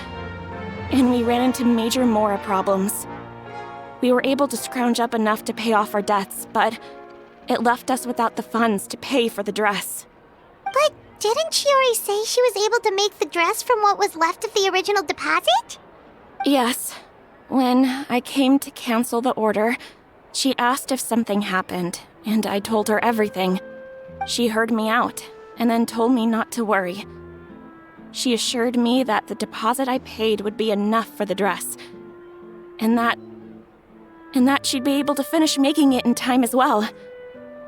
and we ran into major mora problems. We were able to scrounge up enough to pay off our debts, but it left us without the funds to pay for the dress. But didn't Chiori say she was able to make the dress from what was left of the original deposit? Yes. When I came to cancel the order, she asked if something happened, and I told her everything. She heard me out, and then told me not to worry. She assured me that the deposit I paid would be enough for the dress, and that she'd be able to finish making it in time as well.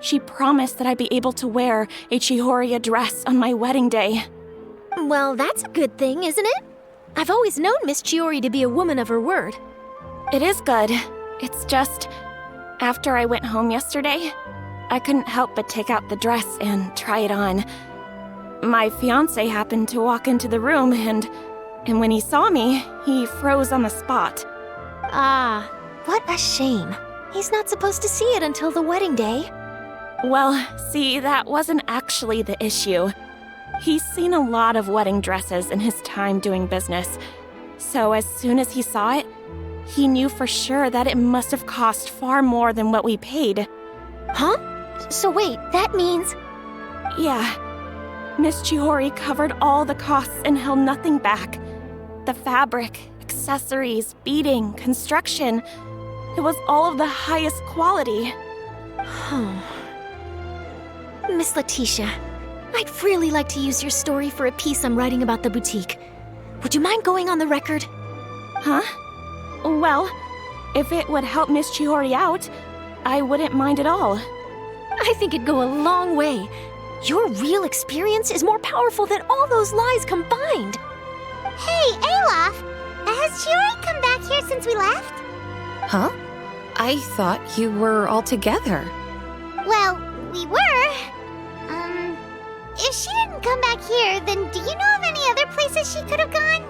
She promised that I'd be able to wear a Chihoria dress on my wedding day. Well, that's a good thing, isn't it? I've always known Miss Chiori to be a woman of her word. It is good. It's just, after I went home yesterday, I couldn't help but take out the dress and try it on. My fiancé happened to walk into the room, and when he saw me, he froze on the spot. Ah, what a shame. He's not supposed to see it until the wedding day. Well, see, that wasn't actually the issue. He's seen a lot of wedding dresses in his time doing business, so as soon as he saw it, he knew for sure that it must have cost far more than what we paid. Huh? So wait, that means... Yeah. Miss Chihori covered all the costs and held nothing back. The fabric, accessories, beading, construction. It was all of the highest quality. Miss Letitia, I'd really like to use your story for a piece I'm writing about the boutique. Would you mind going on the record? Huh? Well, if it would help Miss Chihori out, I wouldn't mind at all. I think it'd go a long way. Your real experience is more powerful than all those lies combined. Hey, Olaf! Has Chiori come back here since we left? Huh? I thought you were all together. Well, we were. If she didn't come back here, then do you know of any other places she could have gone?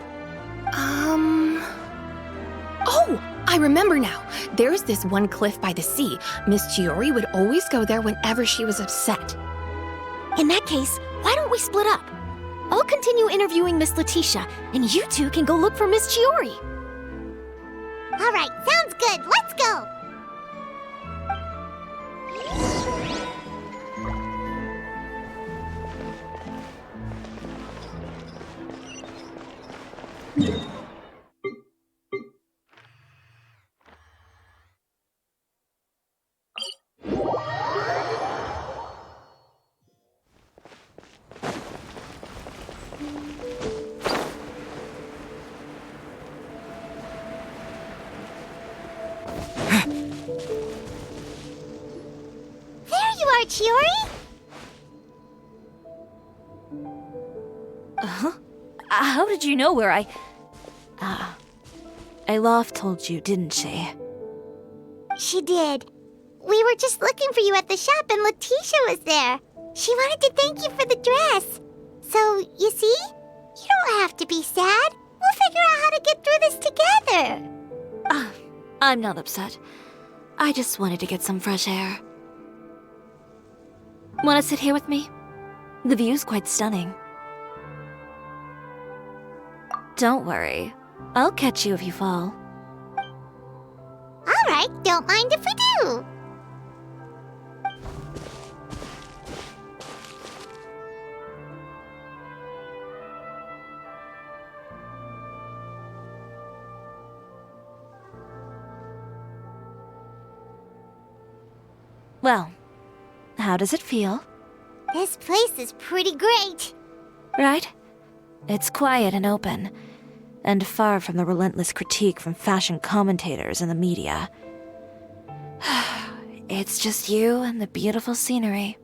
Oh, I remember now. There's this one cliff by the sea. Miss Chiori would always go there whenever she was upset. In that case, why don't we split up? I'll continue interviewing Miss Letitia, and you two can go look for Miss Chiori. All right, sounds good. Let's go. are Chiori? Huh? How did you know where I... Alof told you, didn't she? She did. We were just looking for you at the shop and Letitia was there. She wanted to thank you for the dress. So, you see? You don't have to be sad. We'll figure out how to get through this together. I'm not upset. I just wanted to get some fresh air. Want to sit here with me? The view's quite stunning. Don't worry. I'll catch you if you fall. All right, don't mind if we do. Well, how does it feel? This place is pretty great. Right? It's quiet and open, and far from the relentless critique from fashion commentators and the media. It's just you and the beautiful scenery.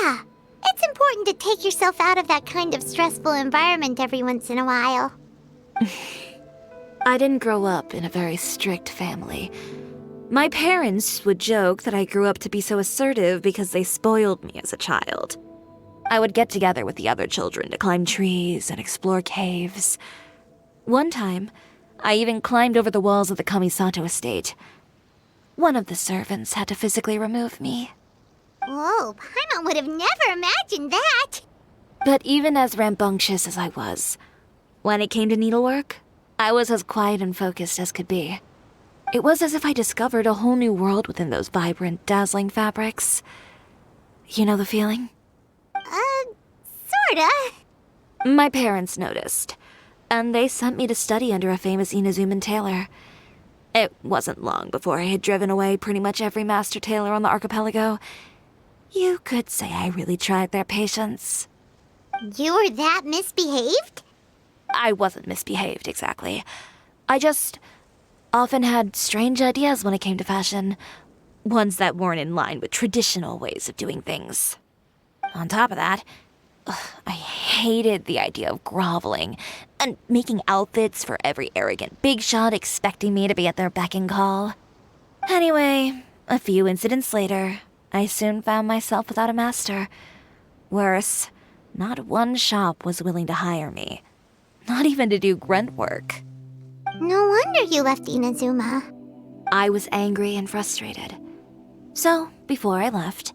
Yeah, it's important to take yourself out of that kind of stressful environment every once in a while. I didn't grow up in a very strict family. My parents would joke that I grew up to be so assertive because they spoiled me as a child. I would get together with the other children to climb trees and explore caves. One time, I even climbed over the walls of the Kamisato estate. One of the servants had to physically remove me. Whoa, Paimon would have never imagined that. But even as rambunctious as I was, when it came to needlework, I was as quiet and focused as could be. It was as if I discovered a whole new world within those vibrant, dazzling fabrics. You know the feeling? Sorta. My parents noticed, and they sent me to study under a famous Inazuman tailor. It wasn't long before I had driven away pretty much every master tailor on the archipelago. You could say I really tried their patience. You were that misbehaved? I wasn't misbehaved, exactly. I just often had strange ideas when it came to fashion. Ones that weren't in line with traditional ways of doing things. On top of that, I hated the idea of groveling and making outfits for every arrogant big shot expecting me to be at their beck and call. Anyway, a few incidents later, I soon found myself without a master. Worse, not one shop was willing to hire me. Not even to do grunt work. No wonder you left Inazuma. I was angry and frustrated. So, before I left,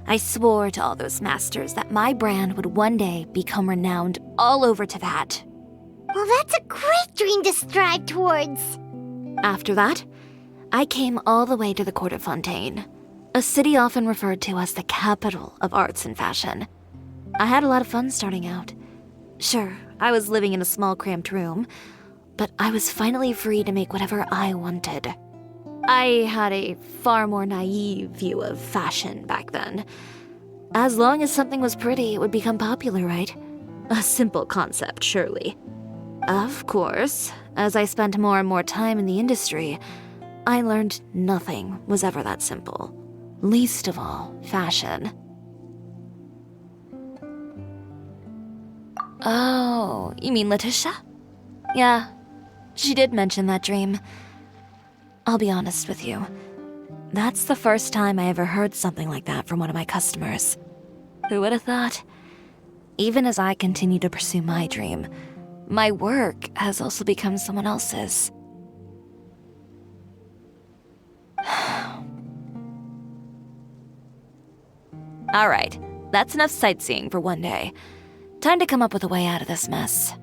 I swore to all those masters that my brand would one day become renowned all over Teyvat. Well, that's a great dream to strive towards. After that, I came all the way to the court of Fontaine, a city often referred to as the capital of arts and fashion. I had a lot of fun starting out. Sure, I was living in a small cramped room, but I was finally free to make whatever I wanted. I had a far more naive view of fashion back then. As long as something was pretty, it would become popular, right? A simple concept, surely. Of course, as I spent more and more time in the industry, I learned nothing was ever that simple. Least of all, fashion. Oh, you mean Letitia? Yeah, she did mention that dream. I'll be honest with you. That's the first time I ever heard something like that from one of my customers. Who would have thought? Even as I continue to pursue my dream, my work has also become someone else's. Alright, that's enough sightseeing for one day. Time to come up with a way out of this mess.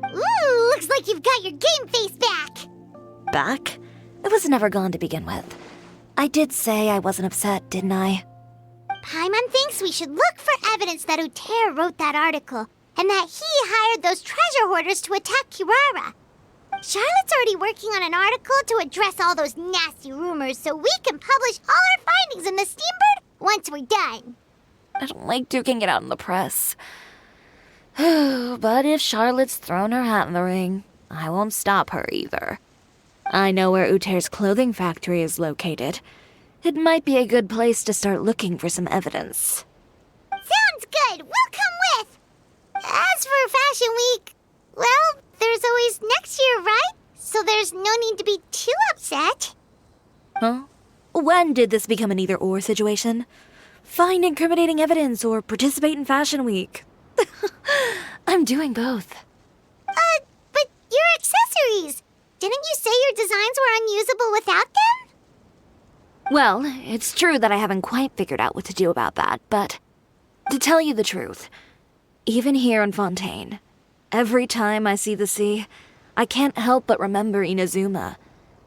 Ooh, looks like you've got your game face back. Back? It was never gone to begin with. I did say I wasn't upset, didn't I? Paimon thinks we should look for evidence that Uter wrote that article, and that he hired those treasure hoarders to attack Kirara. Charlotte's already working on an article to address all those nasty rumors so we can publish all our findings in the Steambird once we're done. I don't like duking it out in the press. But if Charlotte's thrown her hat in the ring, I won't stop her either. I know where Uter's clothing factory is located. it might be a good place to start looking for some evidence. Sounds good. We'll come with. As for Fashion Week, well, there's always next year, right? So there's no need to be too upset. Huh? When did this become an either-or situation? Find incriminating evidence or participate in Fashion Week. I'm doing both. But your accessories! Didn't you say your designs were unusable without them? Well, it's true that I haven't quite figured out what to do about that, but to tell you the truth, even here in Fontaine, every time I see the sea, I can't help but remember Inazuma,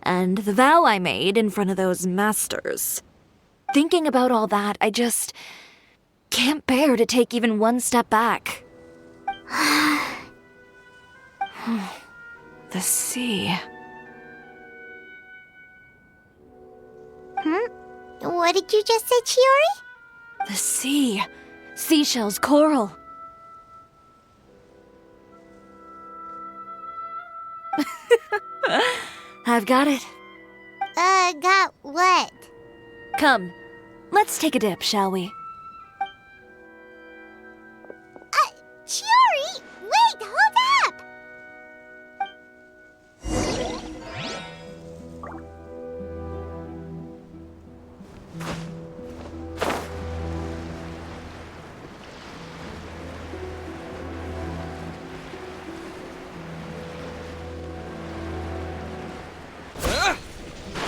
and the vow I made in front of those masters. Thinking about all that, I just can't bear to take even one step back. The sea. What did you just say, Chiori? The sea. Seashells, coral. I've got it. Got what? Come, let's take a dip, shall we? Chiori! Wait, hold up!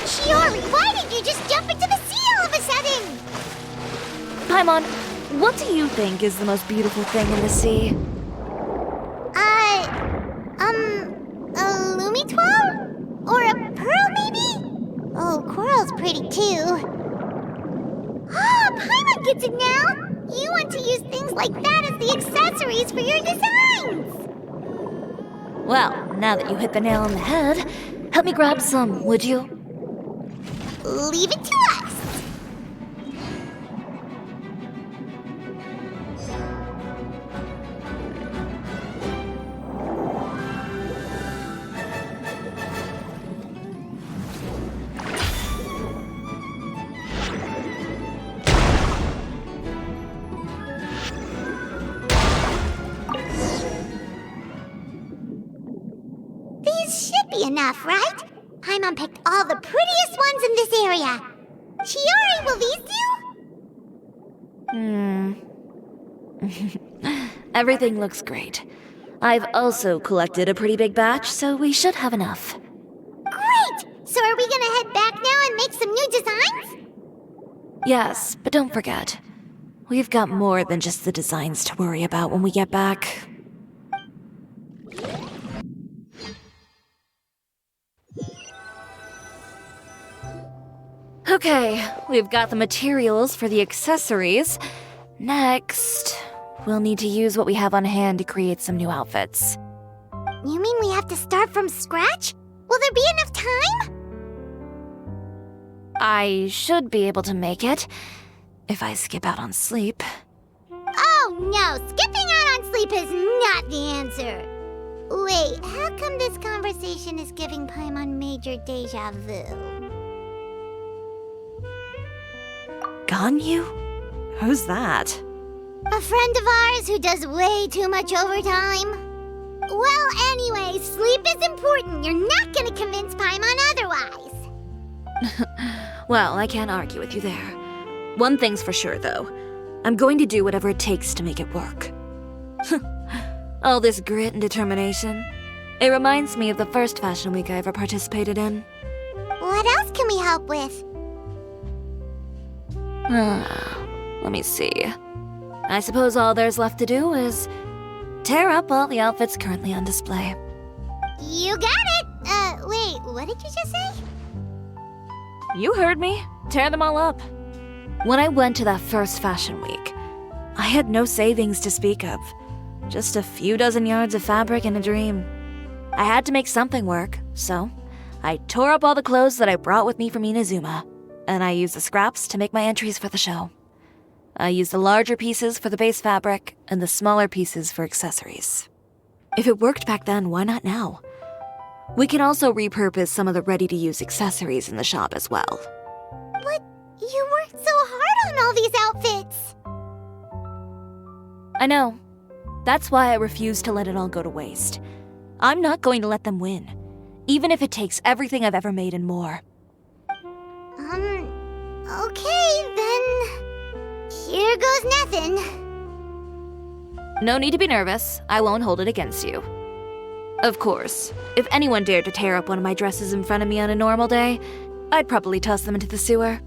Chiori, why did you just jump into the sea all of a sudden? Paimon, what do you think is the most beautiful thing in the sea? A Lumitoile? Or a pearl, maybe? Oh, coral's pretty too. Ah, Paimon gets it now! You want to use things like that as the accessories for your designs! Well, now that you hit the nail on the head, help me grab some, would you? Leave it to us! These should be enough, right? Paimon picked all the prettiest ones in this area. Chiori, will these do? Everything looks great. I've also collected a pretty big batch, so we should have enough. Great! So are we gonna head back now and make some new designs? Yes, but don't forget, we've got more than just the designs to worry about when we get back. Okay, we've got the materials for the accessories. Next, we'll need to use what we have on hand to create some new outfits. You mean we have to start from scratch? Will there be enough time? I should be able to make it, if I skip out on sleep. Oh no, skipping out on sleep is not the answer. Wait, how come this conversation is giving Paimon major deja vu? Ganyu? Who's that? A friend of ours who does way too much overtime. Well, anyway, sleep is important. You're not gonna convince Paimon otherwise. Well, I can't argue with you there. One thing's for sure, though. I'm going to do whatever it takes to make it work. All this grit and determination. It reminds me of the first Fashion Week I ever participated in. What else can we help with? Let me see. I suppose all there's left to do is tear up all the outfits currently on display. You got it! Wait, what did you just say? You heard me. Tear them all up. When I went to that first Fashion Week, I had no savings to speak of. Just a few dozen yards of fabric and a dream. I had to make something work, so I tore up all the clothes that I brought with me from Inazuma, and I used the scraps to make my entries for the show. I used the larger pieces for the base fabric and the smaller pieces for accessories. If it worked back then, why not now? We can also repurpose some of the ready-to-use accessories in the shop as well. But You worked so hard on all these outfits! I know. That's why I refuse to let it all go to waste. I'm not going to let them win, even if it takes everything I've ever made and more. Okay, then... Here goes nothing. No need to be nervous. I won't hold it against you. Of course, if anyone dared to tear up one of my dresses in front of me on a normal day, I'd probably toss them into the sewer.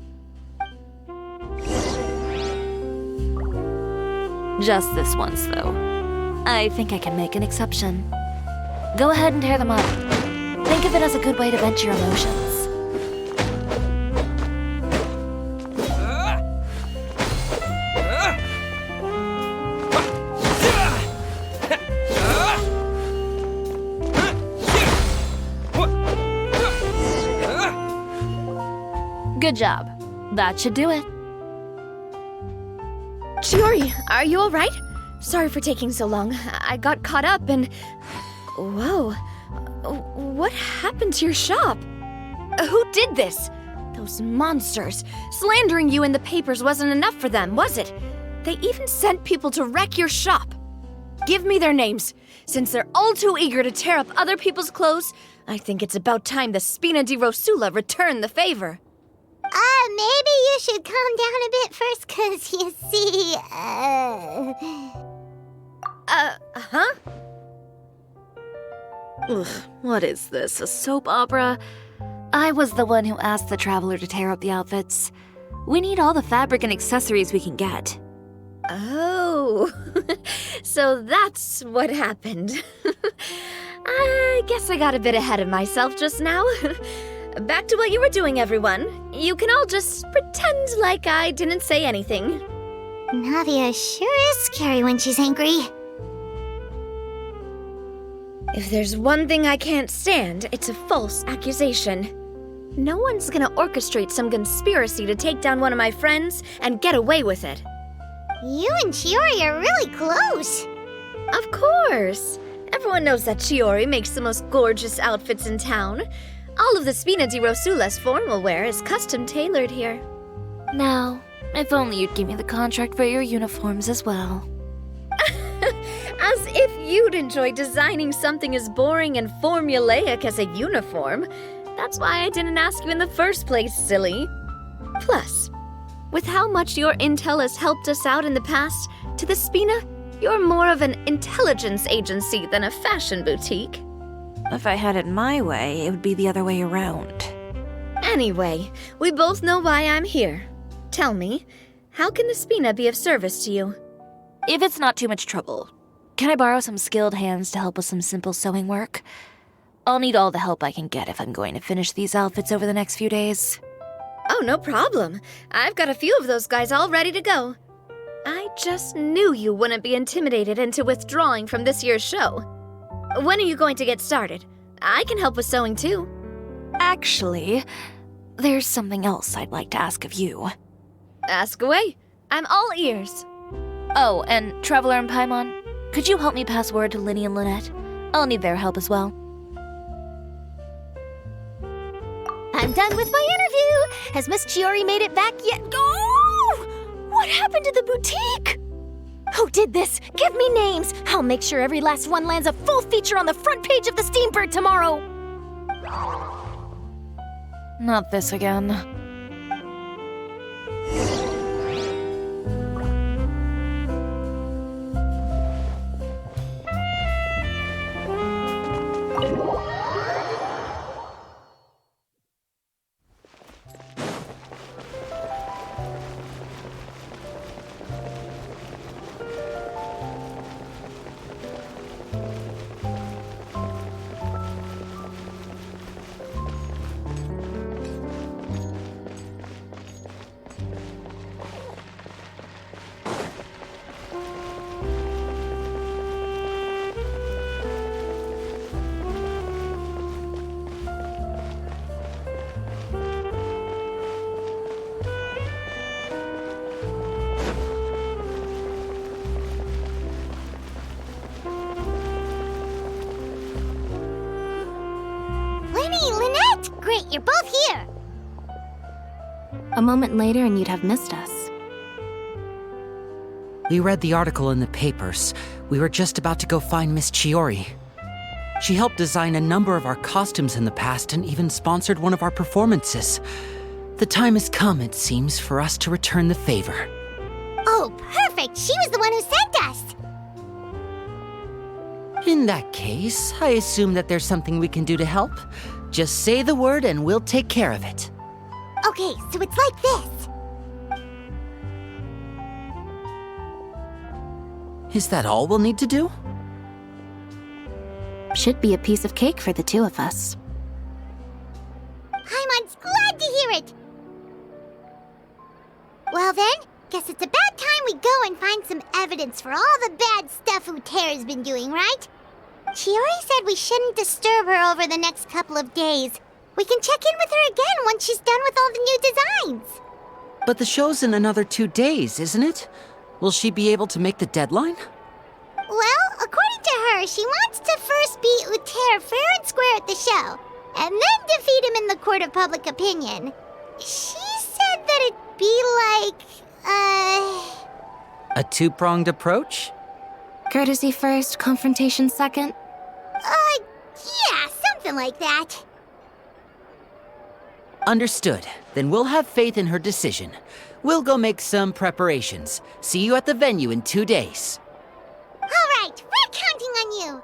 Just this once, though. I think I can make an exception. Go ahead and tear them up. Think of it as a good way to vent your emotions. Good job. That should do it. Chiori, are you alright? Sorry for taking so long. I got caught up and... Whoa. What happened to your shop? Who did this? Those monsters. Slandering you in the papers wasn't enough for them, was it? They even sent people to wreck your shop. Give me their names. Since they're all too eager to tear up other people's clothes, I think it's about time the Spina di Rosula return the favor. Maybe you should calm down a bit first, 'cause you see, Huh? Ugh, what is this, a soap opera? I was the one who asked the traveler to tear up the outfits. We need all the fabric and accessories we can get. Oh, so that's what happened. I guess I got a bit ahead of myself just now. Back to what you were doing, everyone. You can all just pretend like I didn't say anything. Navia sure is scary when she's angry. If there's one thing I can't stand, it's a false accusation. No one's gonna orchestrate some conspiracy to take down one of my friends and get away with it. You and Chiori are really close. Of course. Everyone knows that Chiori makes the most gorgeous outfits in town. All of the Spina di Rosula's formal wear is custom tailored here. Now, if only you'd give me the contract for your uniforms as well. As if you'd enjoy designing something as boring and formulaic as a uniform. That's why I didn't ask you in the first place, silly. Plus, with how much your intel has helped us out in the past, to the Spina, you're more of an intelligence agency than a fashion boutique. If I had it my way, it would be the other way around. Anyway, we both know why I'm here. Tell me, how can the Spina be of service to you? If it's not too much trouble, can I borrow some skilled hands to help with some simple sewing work? I'll need all the help I can get if I'm going to finish these outfits over the next few days. Oh, no problem. I've got a few of those guys all ready to go. I just knew you wouldn't be intimidated into withdrawing from this year's show. When are you going to get started? I can help with sewing too. Actually, there's something else I'd like to ask of you. Ask away. I'm all ears. Oh, and Traveler and Paimon, could you help me pass word to Linny and Lynette? I'll need their help as well. I'm done with my interview. Has Miss Chiori made it back yet? Oh! What happened to the boutique? Who did this? Give me names. I'll make sure every last one lands a full feature on the front page of the Steambird tomorrow. Not this again. A moment later and you'd have missed us. We read the article in the papers. We were just about to go find Miss Chiori. She helped design a number of our costumes in the past and even sponsored one of our performances. The time has come, it seems, for us to return the favor. Oh, perfect! She was the one who sent us! In that case, I assume that there's something we can do to help. Just say the word and we'll take care of it. Okay, so it's like this. Is that all we'll need to do? Should be a piece of cake for the two of us. Paimon's glad to hear it! Well then, guess it's about time we go and find some evidence for all the bad stuff Uter's been doing, right? Chiori said we shouldn't disturb her over the next couple of days. We can check in with her again once she's done with all the new designs. But the show's in another 2 days, isn't it? Will she be able to make the deadline? Well, according to her, she wants to first beat Uter fair and square at the show, and then defeat him in the court of public opinion. She said that it'd be like, A two-pronged approach? Courtesy first, confrontation second? Yeah, something like that. Understood. Then we'll have faith in her decision. We'll go make some preparations. See you at the venue in 2 days. All right, we're counting on you.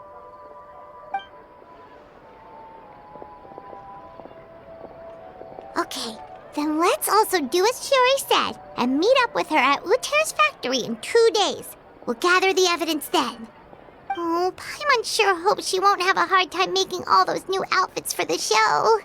Okay, then let's also do as Chiori said and meet up with her at Uter's factory in 2 days. We'll gather the evidence then. Oh, Paimon sure hopes she won't have a hard time making all those new outfits for the show.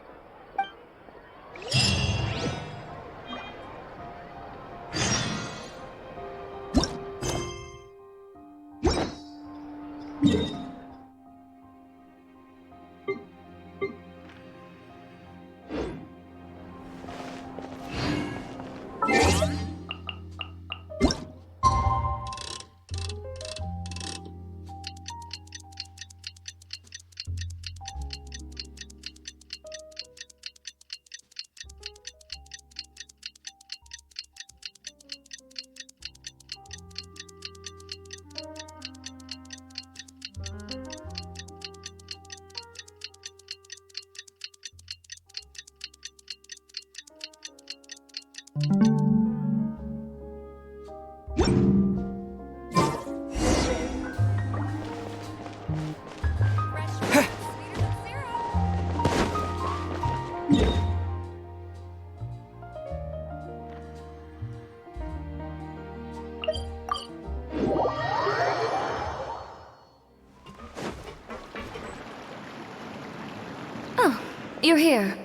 You're here.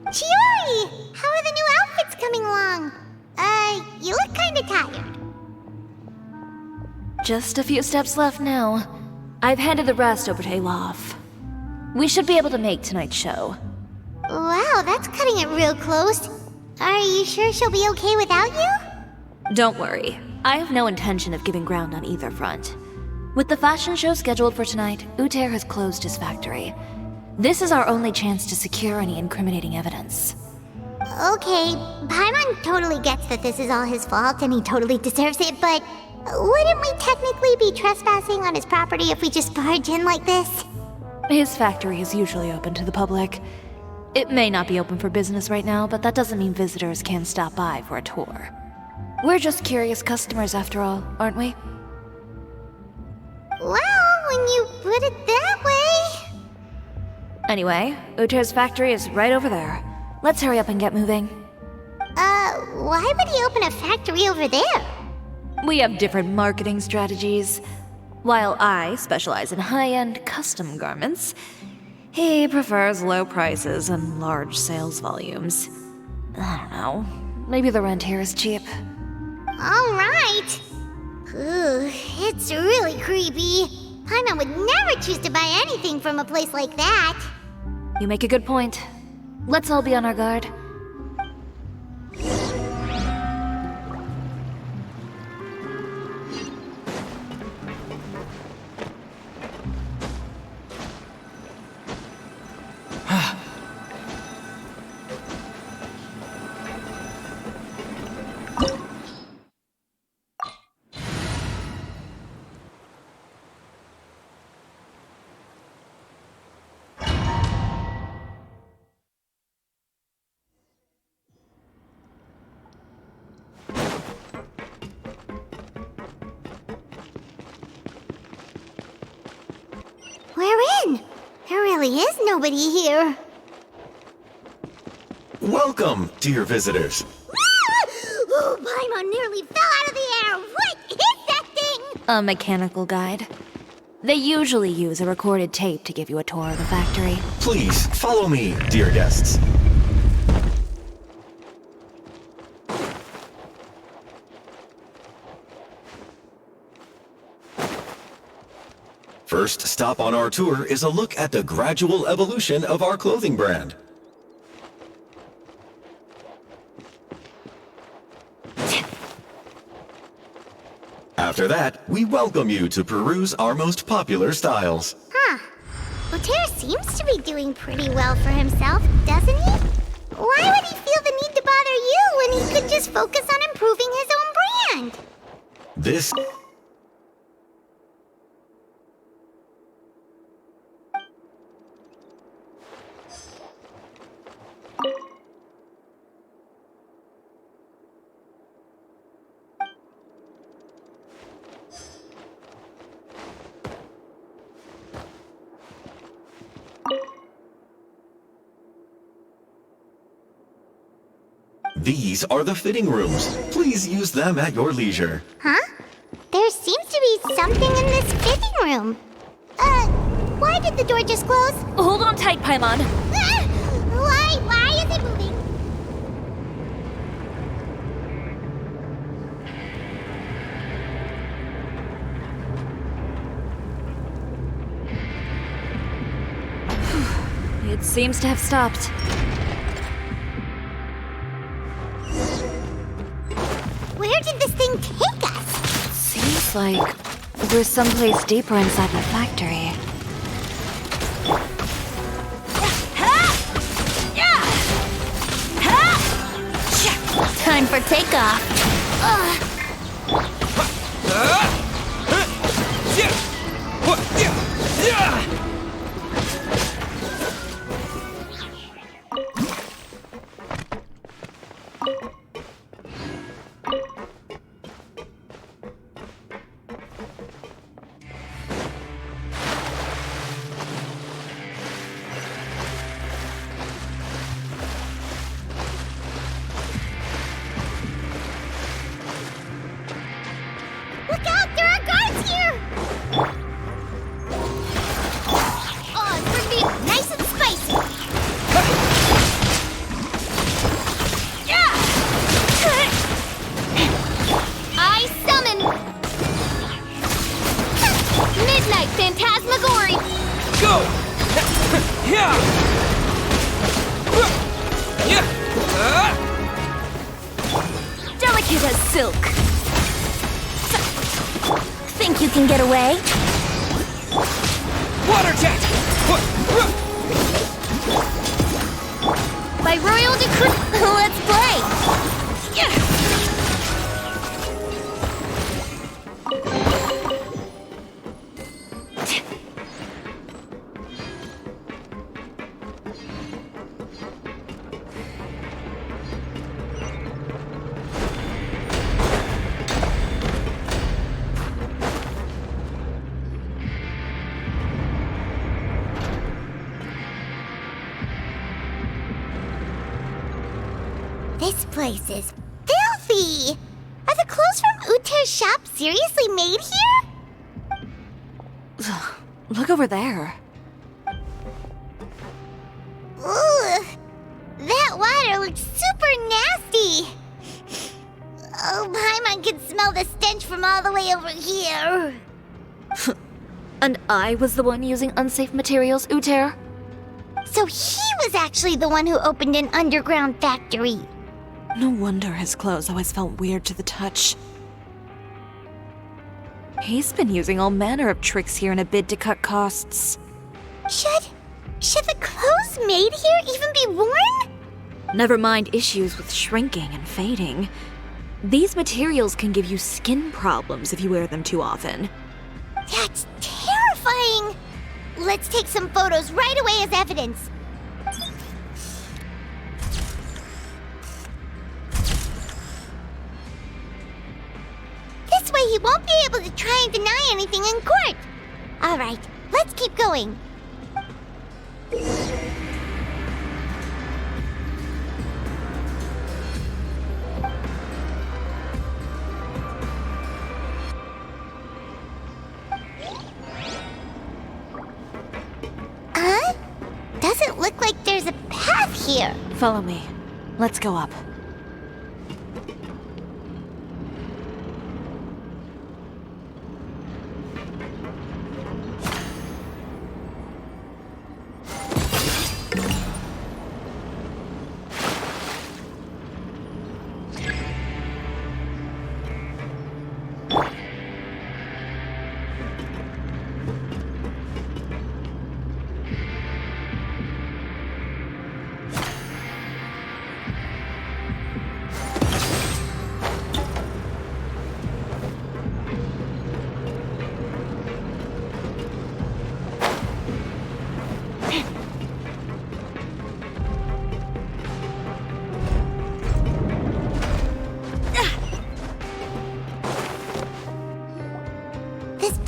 Chiori! How are the new outfits coming along? You look kinda tired. Just a few steps left now. I've handed the rest over to Elof. We should be able to make tonight's show. Wow, that's cutting it real close. Are you sure she'll be okay without you? Don't worry. I have no intention of giving ground on either front. With the fashion show scheduled for tonight, Uter has closed his factory. This is our only chance to secure any incriminating evidence. Okay, Paimon totally gets that this is all his fault and he totally deserves it, but wouldn't we technically be trespassing on his property if we just barge in like this? His factory is usually open to the public. It may not be open for business right now, but that doesn't mean visitors can stop by for a tour. We're just curious customers after all, aren't we? Well, when you put it that way... Anyway, Uter's factory is right over there. Let's hurry up and get moving. Why would he open a factory over there? We have different marketing strategies. While I specialize in high-end custom garments, he prefers low prices and large sales volumes. I don't know. Maybe the rent here is cheap. All right. Ooh, it's really creepy. Paimon would never choose to buy anything from a place like that. You make a good point. Let's all be on our guard. We're in. There really is nobody here. Welcome, dear visitors. Oh, Paimon nearly fell out of the air. What is that thing? A mechanical guide. They usually use a recorded tape to give you a tour of the factory. Please, follow me, dear guests. First stop on our tour is a look at the gradual evolution of our clothing brand. After that, we welcome you to peruse our most popular styles. Huh. Uter seems to be doing pretty well for himself, doesn't he? Why would he feel the need to bother you when he could just focus on improving his own brand? This... These are the fitting rooms. Please use them at your leisure. Huh? There seems to be something in this fitting room. Why did the door just close? Hold on tight, Paimon. Why is it moving? It seems to have stopped. Where did this thing take us? Seems like we're someplace deeper inside the factory. Time for takeoff. Look out! There are guards here! Oh, it's gonna be nice and spicy! I summon... Midnight Phantasmagory! Go! Delicate as silk. Think you can get away? Water jet! By royal decree, let's play! This place is filthy! Are the clothes from Uter's shop seriously made here? Look over there. Ooh, that water looks super nasty! Oh, Paimon can smell the stench from all the way over here. And I was the one using unsafe materials, Uter? So he was actually the one who opened an underground factory. No wonder his clothes always felt weird to the touch. He's been using all manner of tricks here in a bid to cut costs. Should the clothes made here even be worn? Never mind issues with shrinking and fading. These materials can give you skin problems if you wear them too often. That's terrifying! Let's take some photos right away as evidence. This way he won't be able to try and deny anything in court. All right, let's keep going. Huh? Doesn't look like there's a path here. Follow me. Let's go up.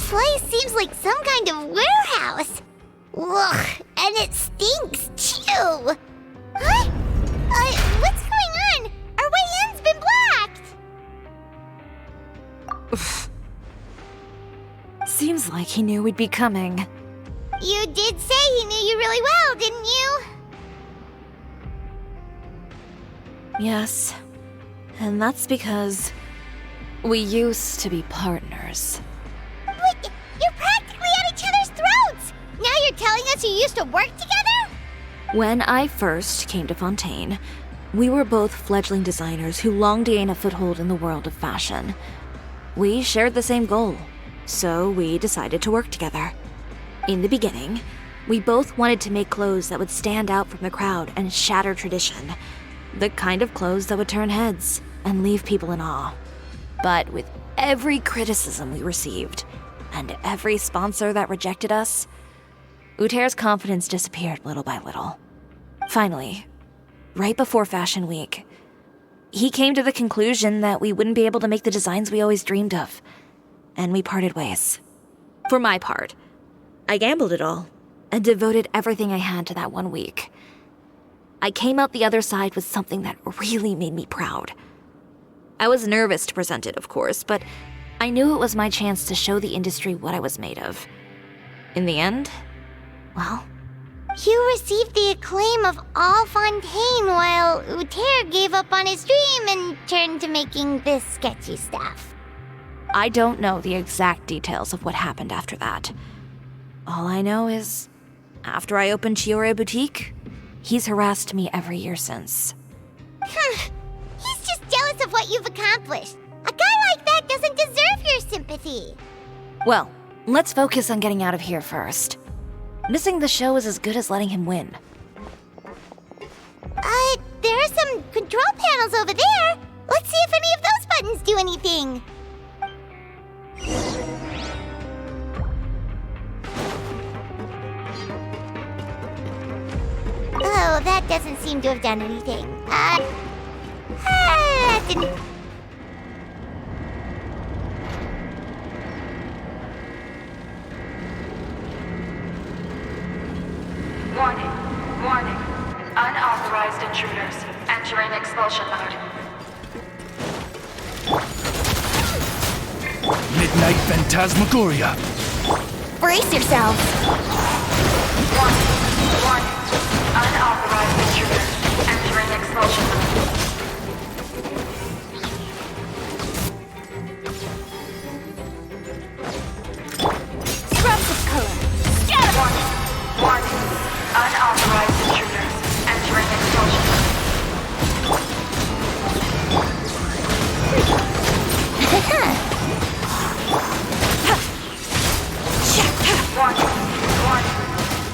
Place seems like some kind of warehouse. Ugh, and it stinks too. Huh? What's going on? Our way in's been blocked. Seems like he knew we'd be coming. You did say he knew you really well, didn't you? Yes. And that's because we used to be partners. Wait, you're practically at each other's throats! Now you're telling us you used to work together? When I first came to Fontaine, we were both fledgling designers who longed to gain a foothold in the world of fashion. We shared the same goal, so we decided to work together. In the beginning, we both wanted to make clothes that would stand out from the crowd and shatter tradition. The kind of clothes that would turn heads and leave people in awe. But with every criticism we received, and every sponsor that rejected us, Uter's confidence disappeared little by little. Finally, right before Fashion Week, he came to the conclusion that we wouldn't be able to make the designs we always dreamed of, and we parted ways. For my part, I gambled it all and devoted everything I had to that 1 week. I came out the other side with something that really made me proud. I was nervous to present it, of course, but I knew it was my chance to show the industry what I was made of. In the end, well... You received the acclaim of all Fontaine while Uter gave up on his dream and turned to making this sketchy stuff. I don't know the exact details of what happened after that. All I know is, after I opened Cisoria Boutique, he's harassed me every year since. He's just jealous of what you've accomplished. A guy like that doesn't deserve your sympathy. Well, let's focus on getting out of here first. Missing the show is as good as letting him win. There are some control panels over there. Let's see if any of those buttons do anything. Oh, that doesn't seem to have done anything. That didn't... Warning. Warning. Unauthorized intruders entering expulsion mode. Midnight Phantasmagoria. Brace yourselves. Warning. Warning. Unauthorized intruders entering expulsion mode. Scrubs of color. Scatter! Warning. Warning. Unauthorized intruders entering expulsion mode. Warning. Warning.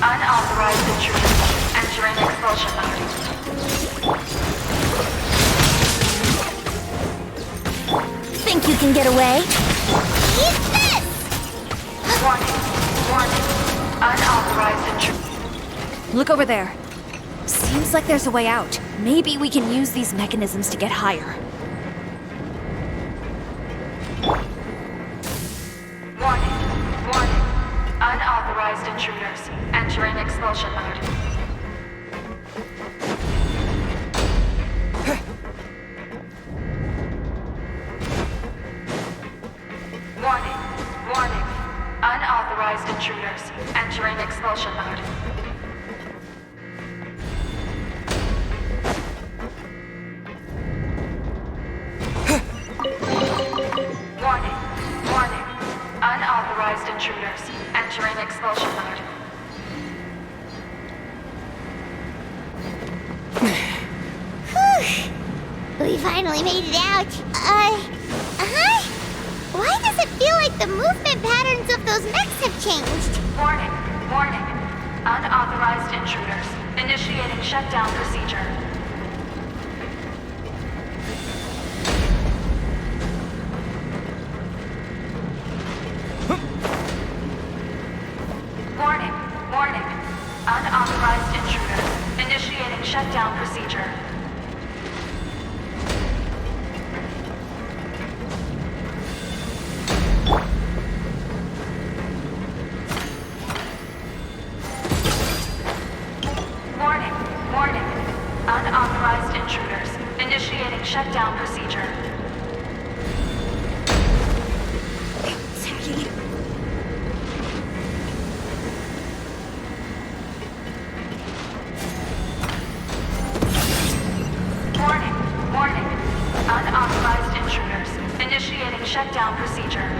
Unauthorized intruders entering expulsion mode. think you can get away? Eat this! Warning. Unauthorized intrusion. Look over there. Seems like there's a way out. Maybe we can use these mechanisms to get higher. Warning. Unauthorized intruders. Entering expulsion mode. Warning. Unauthorized intruders. Entering expulsion mode. Warning. Unauthorized intruders. Entering expulsion mode. We finally made it out. Why does it feel like the movement patterns of those mechs have changed? Warning. Unauthorized intruders. Initiating shutdown procedure. Warning. Unauthorized intruders. Initiating shutdown procedure. Warning. Unauthorized intruders. Initiating shutdown procedure. Warning. Unauthorized intruders. Initiating shutdown procedure.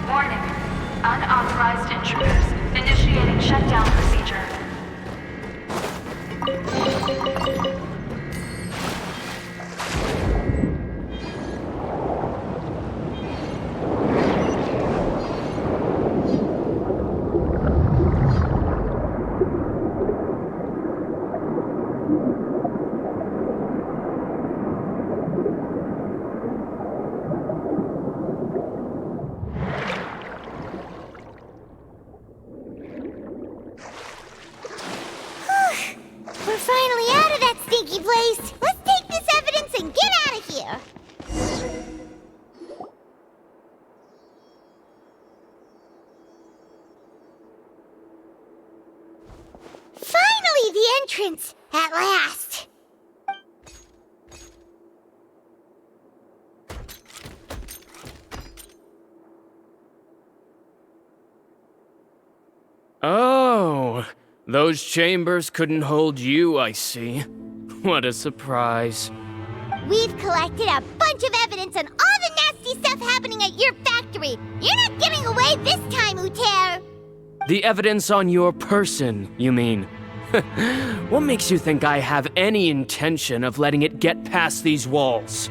Warning. Unauthorized intruders. Initiating shutdown procedure. We're finally out of that stinky place. Let's take this evidence and get out of here. Finally, the entrance! At last! Oh, those chambers couldn't hold you, I see. What a surprise. We've collected a bunch of evidence on all the nasty stuff happening at your factory. You're not getting away this time, Uter. The evidence on your person, you mean? What makes you think I have any intention of letting it get past these walls?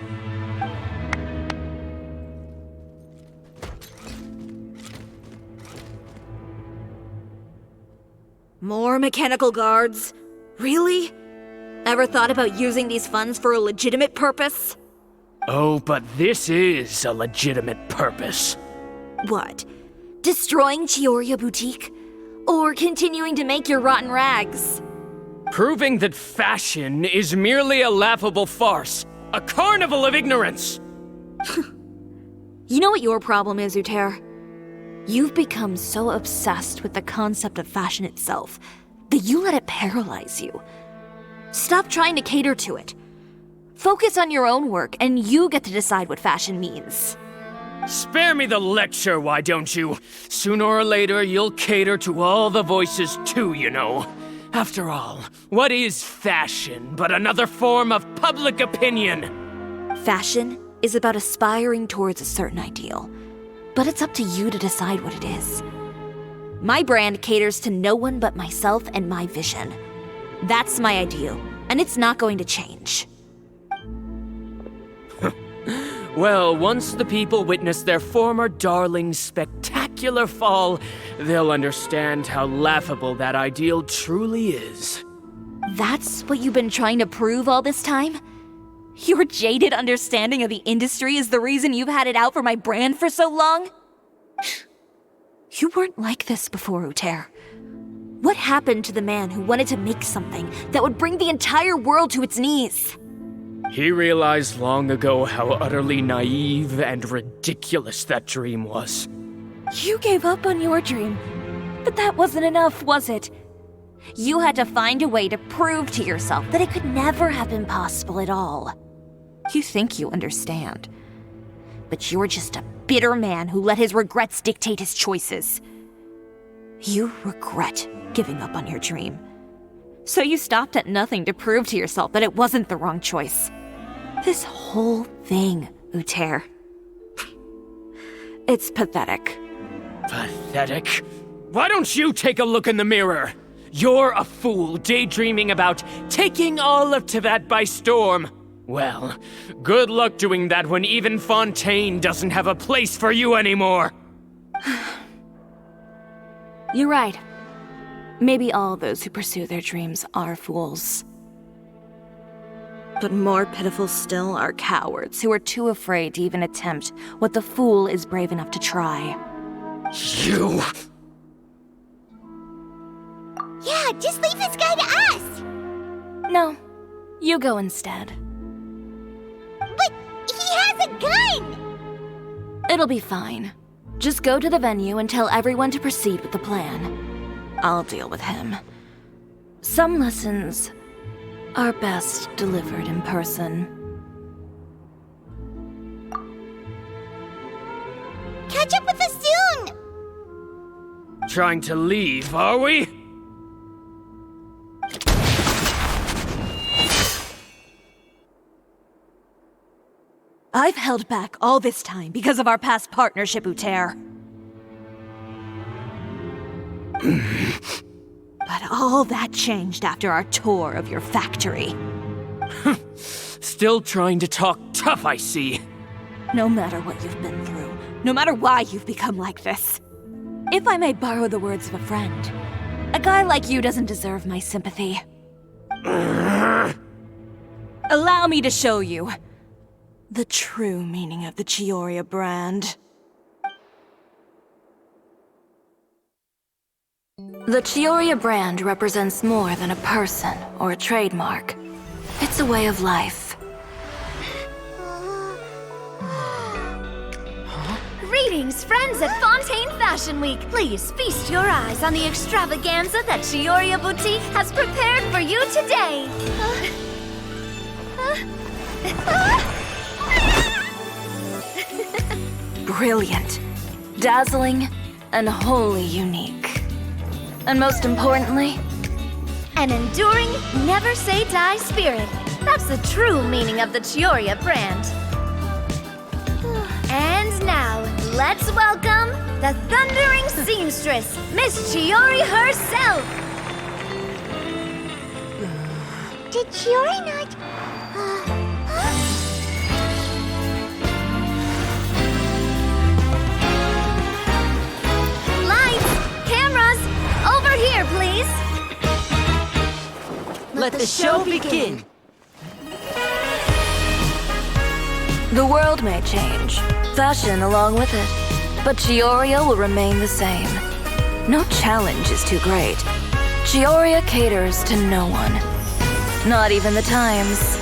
More mechanical guards? Really? Ever thought about using these funds for a legitimate purpose? Oh, but this is a legitimate purpose. What? Destroying Cisoria Boutique? Or continuing to make your rotten rags? Proving that fashion is merely a laughable farce. A carnival of ignorance! You know what your problem is, Uter? You've become so obsessed with the concept of fashion itself that you let it paralyze you. Stop trying to cater to it. Focus on your own work, and you get to decide what fashion means. Spare me the lecture, why don't you? Sooner or later, you'll cater to all the voices too, you know. After all, what is fashion but another form of public opinion? Fashion is about aspiring towards a certain ideal, but it's up to you to decide what it is. My brand caters to no one but myself and my vision. That's my ideal, and it's not going to change. Well, once the people witness their former darling's spectacular fall, they'll understand how laughable that ideal truly is. That's what you've been trying to prove all this time? Your jaded understanding of the industry is the reason you've had it out for my brand for so long? You weren't like this before, Uter. What happened to the man who wanted to make something that would bring the entire world to its knees? He realized long ago how utterly naive and ridiculous that dream was. You gave up on your dream, but that wasn't enough, was it? You had to find a way to prove to yourself that it could never have been possible at all. You think you understand, but you're just a bitter man who let his regrets dictate his choices. You regret giving up on your dream. So you stopped at nothing to prove to yourself that it wasn't the wrong choice. This whole thing, Uter. It's pathetic. Pathetic? Why don't you take a look in the mirror? You're a fool daydreaming about taking all of Tibet by storm. Well, good luck doing that when even Fontaine doesn't have a place for you anymore. You're right. Maybe all those who pursue their dreams are fools. But more pitiful still are cowards who are too afraid to even attempt what the fool is brave enough to try. You! Yeah, just leave this guy to us! No, you go instead. But he has a gun! It'll be fine. Just go to the venue and tell everyone to proceed with the plan. I'll deal with him. Some lessons are best delivered in person. Catch up with us soon! Trying to leave, are we? I've held back all this time because of our past partnership, Uter. But all that changed after our tour of your factory. Still trying to talk tough, I see. No matter what you've been through, no matter why you've become like this. If I may borrow the words of a friend, a guy like you doesn't deserve my sympathy. Allow me to show you the true meaning of the Cisoria brand. The Cisoria brand represents more than a person or a trademark. It's a way of life. Greetings, friends at Fontaine Fashion Week. Please feast your eyes on the extravaganza that Cisoria Boutique has prepared for you today. Brilliant, dazzling, and wholly unique. And most importantly, an enduring, never-say-die spirit. That's the true meaning of the Cisoria brand. And now, let's welcome the thundering seamstress, Miss Cisoria herself! Did Cisoria not... Lights! Cameras! Over here, please! Let the show begin! The world may change, fashion along with it, but Cisoria will remain the same. No challenge is too great. Cisoria caters to no one, not even the times.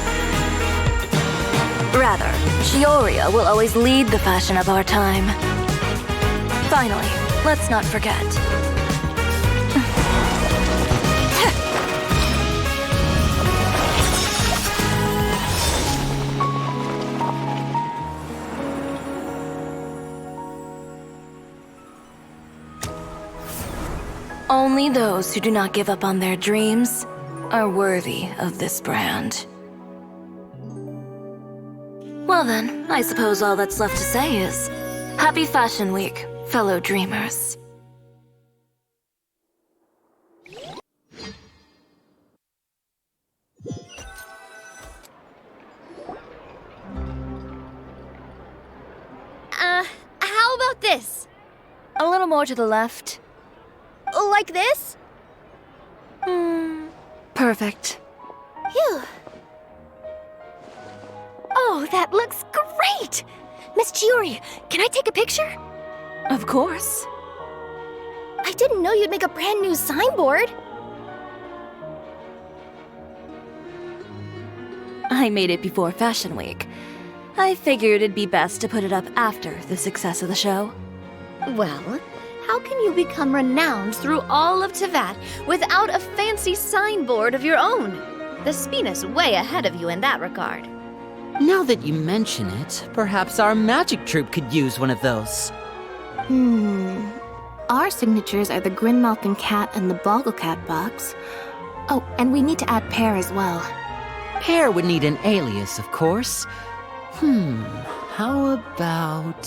Rather, Cisoria will always lead the fashion of our time. Finally, let's not forget. Only those who do not give up on their dreams are worthy of this brand. Well then, I suppose all that's left to say is, Happy Fashion Week, fellow dreamers. about this? A little more to the left. Like this? Perfect. Phew. Oh, that looks great! Miss Chiori, can I take a picture? Of course. I didn't know you'd make a brand new signboard. I made it before Fashion Week. I figured it'd be best to put it up after the success of the show. Well, how can you become renowned through all of Tevat without a fancy signboard of your own? The Spina's way ahead of you in that regard. Now that you mention it, perhaps our magic troupe could use one of those. Our signatures are the Grinmalkin cat and the Bogglecat box. Oh, and we need to add Pear as well. Pear would need an alias, of course. How about...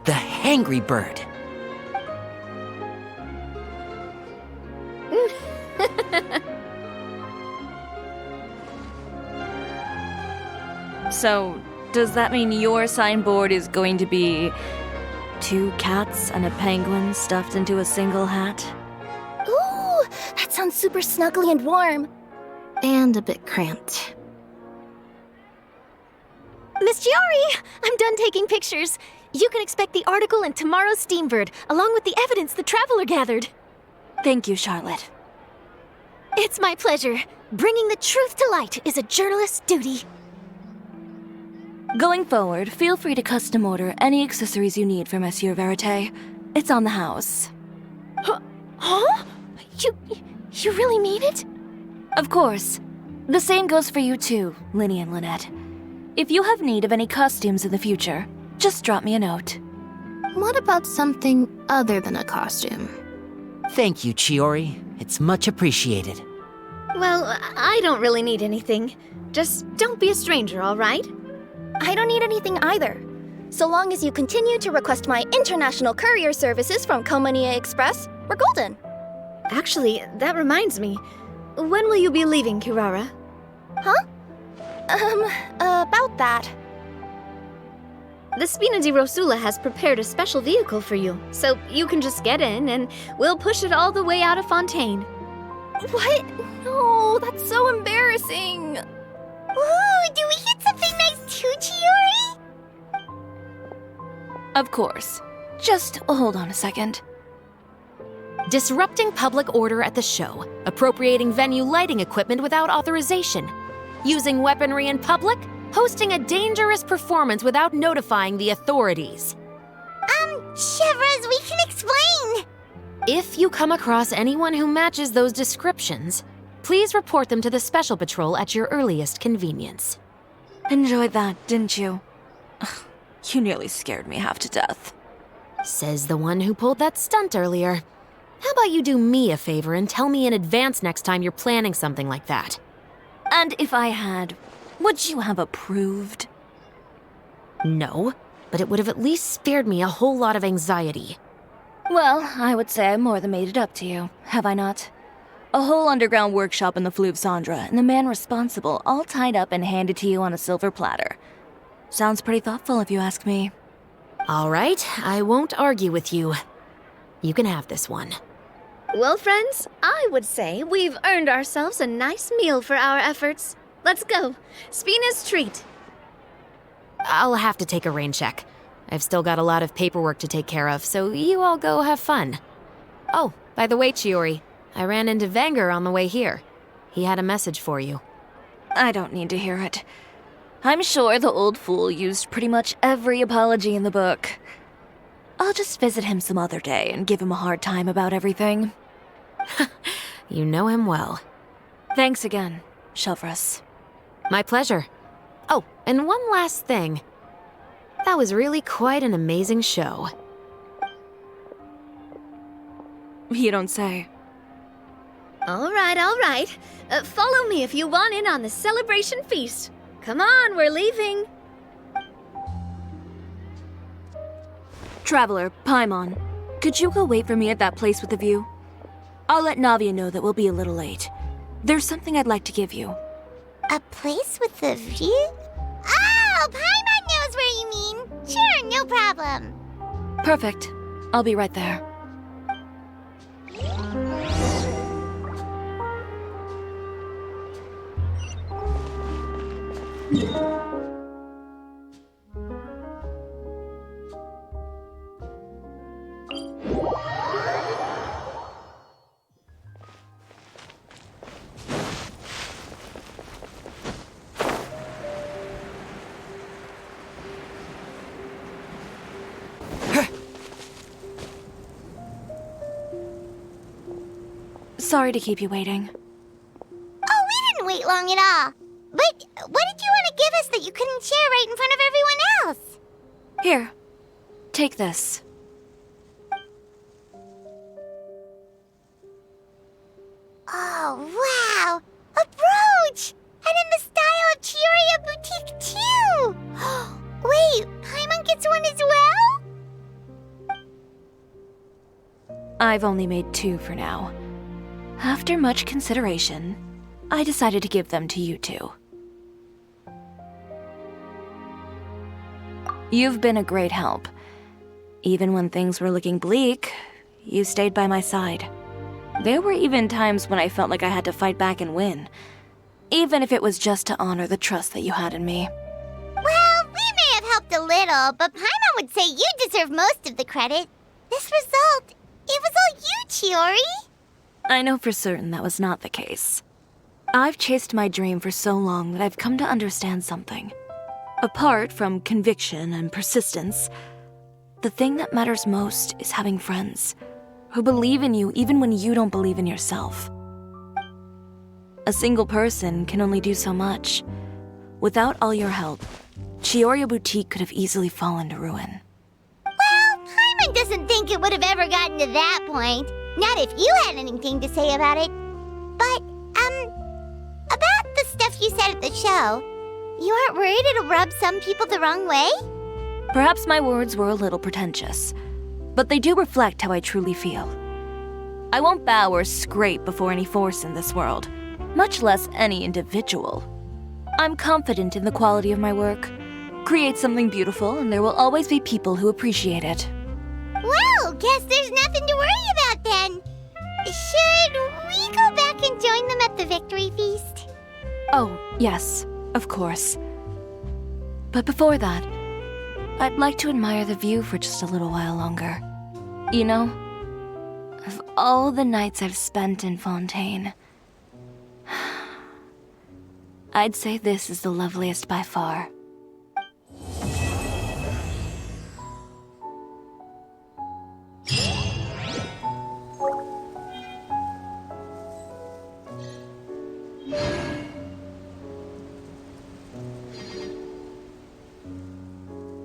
the Hangry Bird. So, does that mean your signboard is going to be 2 cats and a penguin stuffed into a single hat? Ooh, that sounds super snuggly and warm. And a bit cramped. Miss Chiori, I'm done taking pictures. You can expect the article in tomorrow's Steambird, along with the evidence the Traveler gathered. Thank you, Charlotte. It's my pleasure. Bringing the truth to light is a journalist's duty. Going forward, feel free to custom order any accessories you need for Monsieur Verite. It's on the house. Huh? You really mean it? Of course. The same goes for you too, Linny and Lynette. If you have need of any costumes in the future, just drop me a note. What about something other than a costume? Thank you, Chiori. It's much appreciated. Well, I don't really need anything. Just don't be a stranger, all right? I don't need anything either. So long as you continue to request my international courier services from Komania Express, we're golden. Actually, that reminds me. When will you be leaving, Kirara? Huh? About that. The Spina di Rosula has prepared a special vehicle for you, so you can just get in and we'll push it all the way out of Fontaine. What? No, that's so embarrassing. Ooh, do we get something nice too, Chiori? Of course. Just hold on a second. Disrupting public order at the show, appropriating venue lighting equipment without authorization, using weaponry in public, hosting a dangerous performance without notifying the authorities. Chevras, we can explain! If you come across anyone who matches those descriptions, please report them to the Special Patrol at your earliest convenience. Enjoyed that, didn't you? Ugh, you nearly scared me half to death. Says the one who pulled that stunt earlier. How about you do me a favor and tell me in advance next time you're planning something like that? And if I had, would you have approved? No, but it would have at least spared me a whole lot of anxiety. Well, I would say I more than made it up to you, have I not? A whole underground workshop in the Fleuve Cendre, and the man responsible all tied up and handed to you on a silver platter. Sounds pretty thoughtful if you ask me. All right, I won't argue with you. You can have this one. Well, friends, I would say we've earned ourselves a nice meal for our efforts. Let's go. Spina's treat. I'll have to take a rain check. I've still got a lot of paperwork to take care of, so you all go have fun. Oh, by the way, Chiori, I ran into Vanger on the way here. He had a message for you. I don't need to hear it. I'm sure the old fool used pretty much every apology in the book. I'll just visit him some other day and give him a hard time about everything. You know him well. Thanks again, Chevras. My pleasure. Oh, and one last thing. That was really quite an amazing show. You don't say. All right. Follow me if you want in on the celebration feast. Come on, we're leaving. Traveler, Paimon, could you go wait for me at that place with the view? I'll let Navia know that we'll be a little late. There's something I'd like to give you. A place with a view? Oh, Paimon knows where you mean. Sure, no problem. Perfect. I'll be right there. Sorry to keep you waiting. Oh, we didn't wait long at all. But what did you want to give us that you couldn't share right in front of everyone else? Here, take this. Oh, wow! A brooch! And in the style of Cisoria Boutique, too! Wait, Paimon gets one as well? I've only made 2 for now. After much consideration, I decided to give them to you two. You've been a great help. Even when things were looking bleak, you stayed by my side. There were even times when I felt like I had to fight back and win, even if it was just to honor the trust that you had in me. Well, we may have helped a little, but Paimon would say you deserve most of the credit. This result, it was all you, Chiori. I know for certain that was not the case. I've chased my dream for so long that I've come to understand something. Apart from conviction and persistence, the thing that matters most is having friends who believe in you even when you don't believe in yourself. A single person can only do so much. Without all your help, Cisoria Boutique could have easily fallen to ruin. Well, Paimon doesn't think it would have ever gotten to that point. Not if you had anything to say about it. But, about the stuff you said at the show, you aren't worried it'll rub some people the wrong way? Perhaps my words were a little pretentious, but they do reflect how I truly feel. I won't bow or scrape before any force in this world, much less any individual. I'm confident in the quality of my work. Create something beautiful, and there will always be people who appreciate it. Well, guess there's nothing to worry about then. Should we go back and join them at the victory feast? Oh, yes, of course. But before that, I'd like to admire the view for just a little while longer. You know, of all the nights I've spent in Fontaine, I'd say this is the loveliest by far.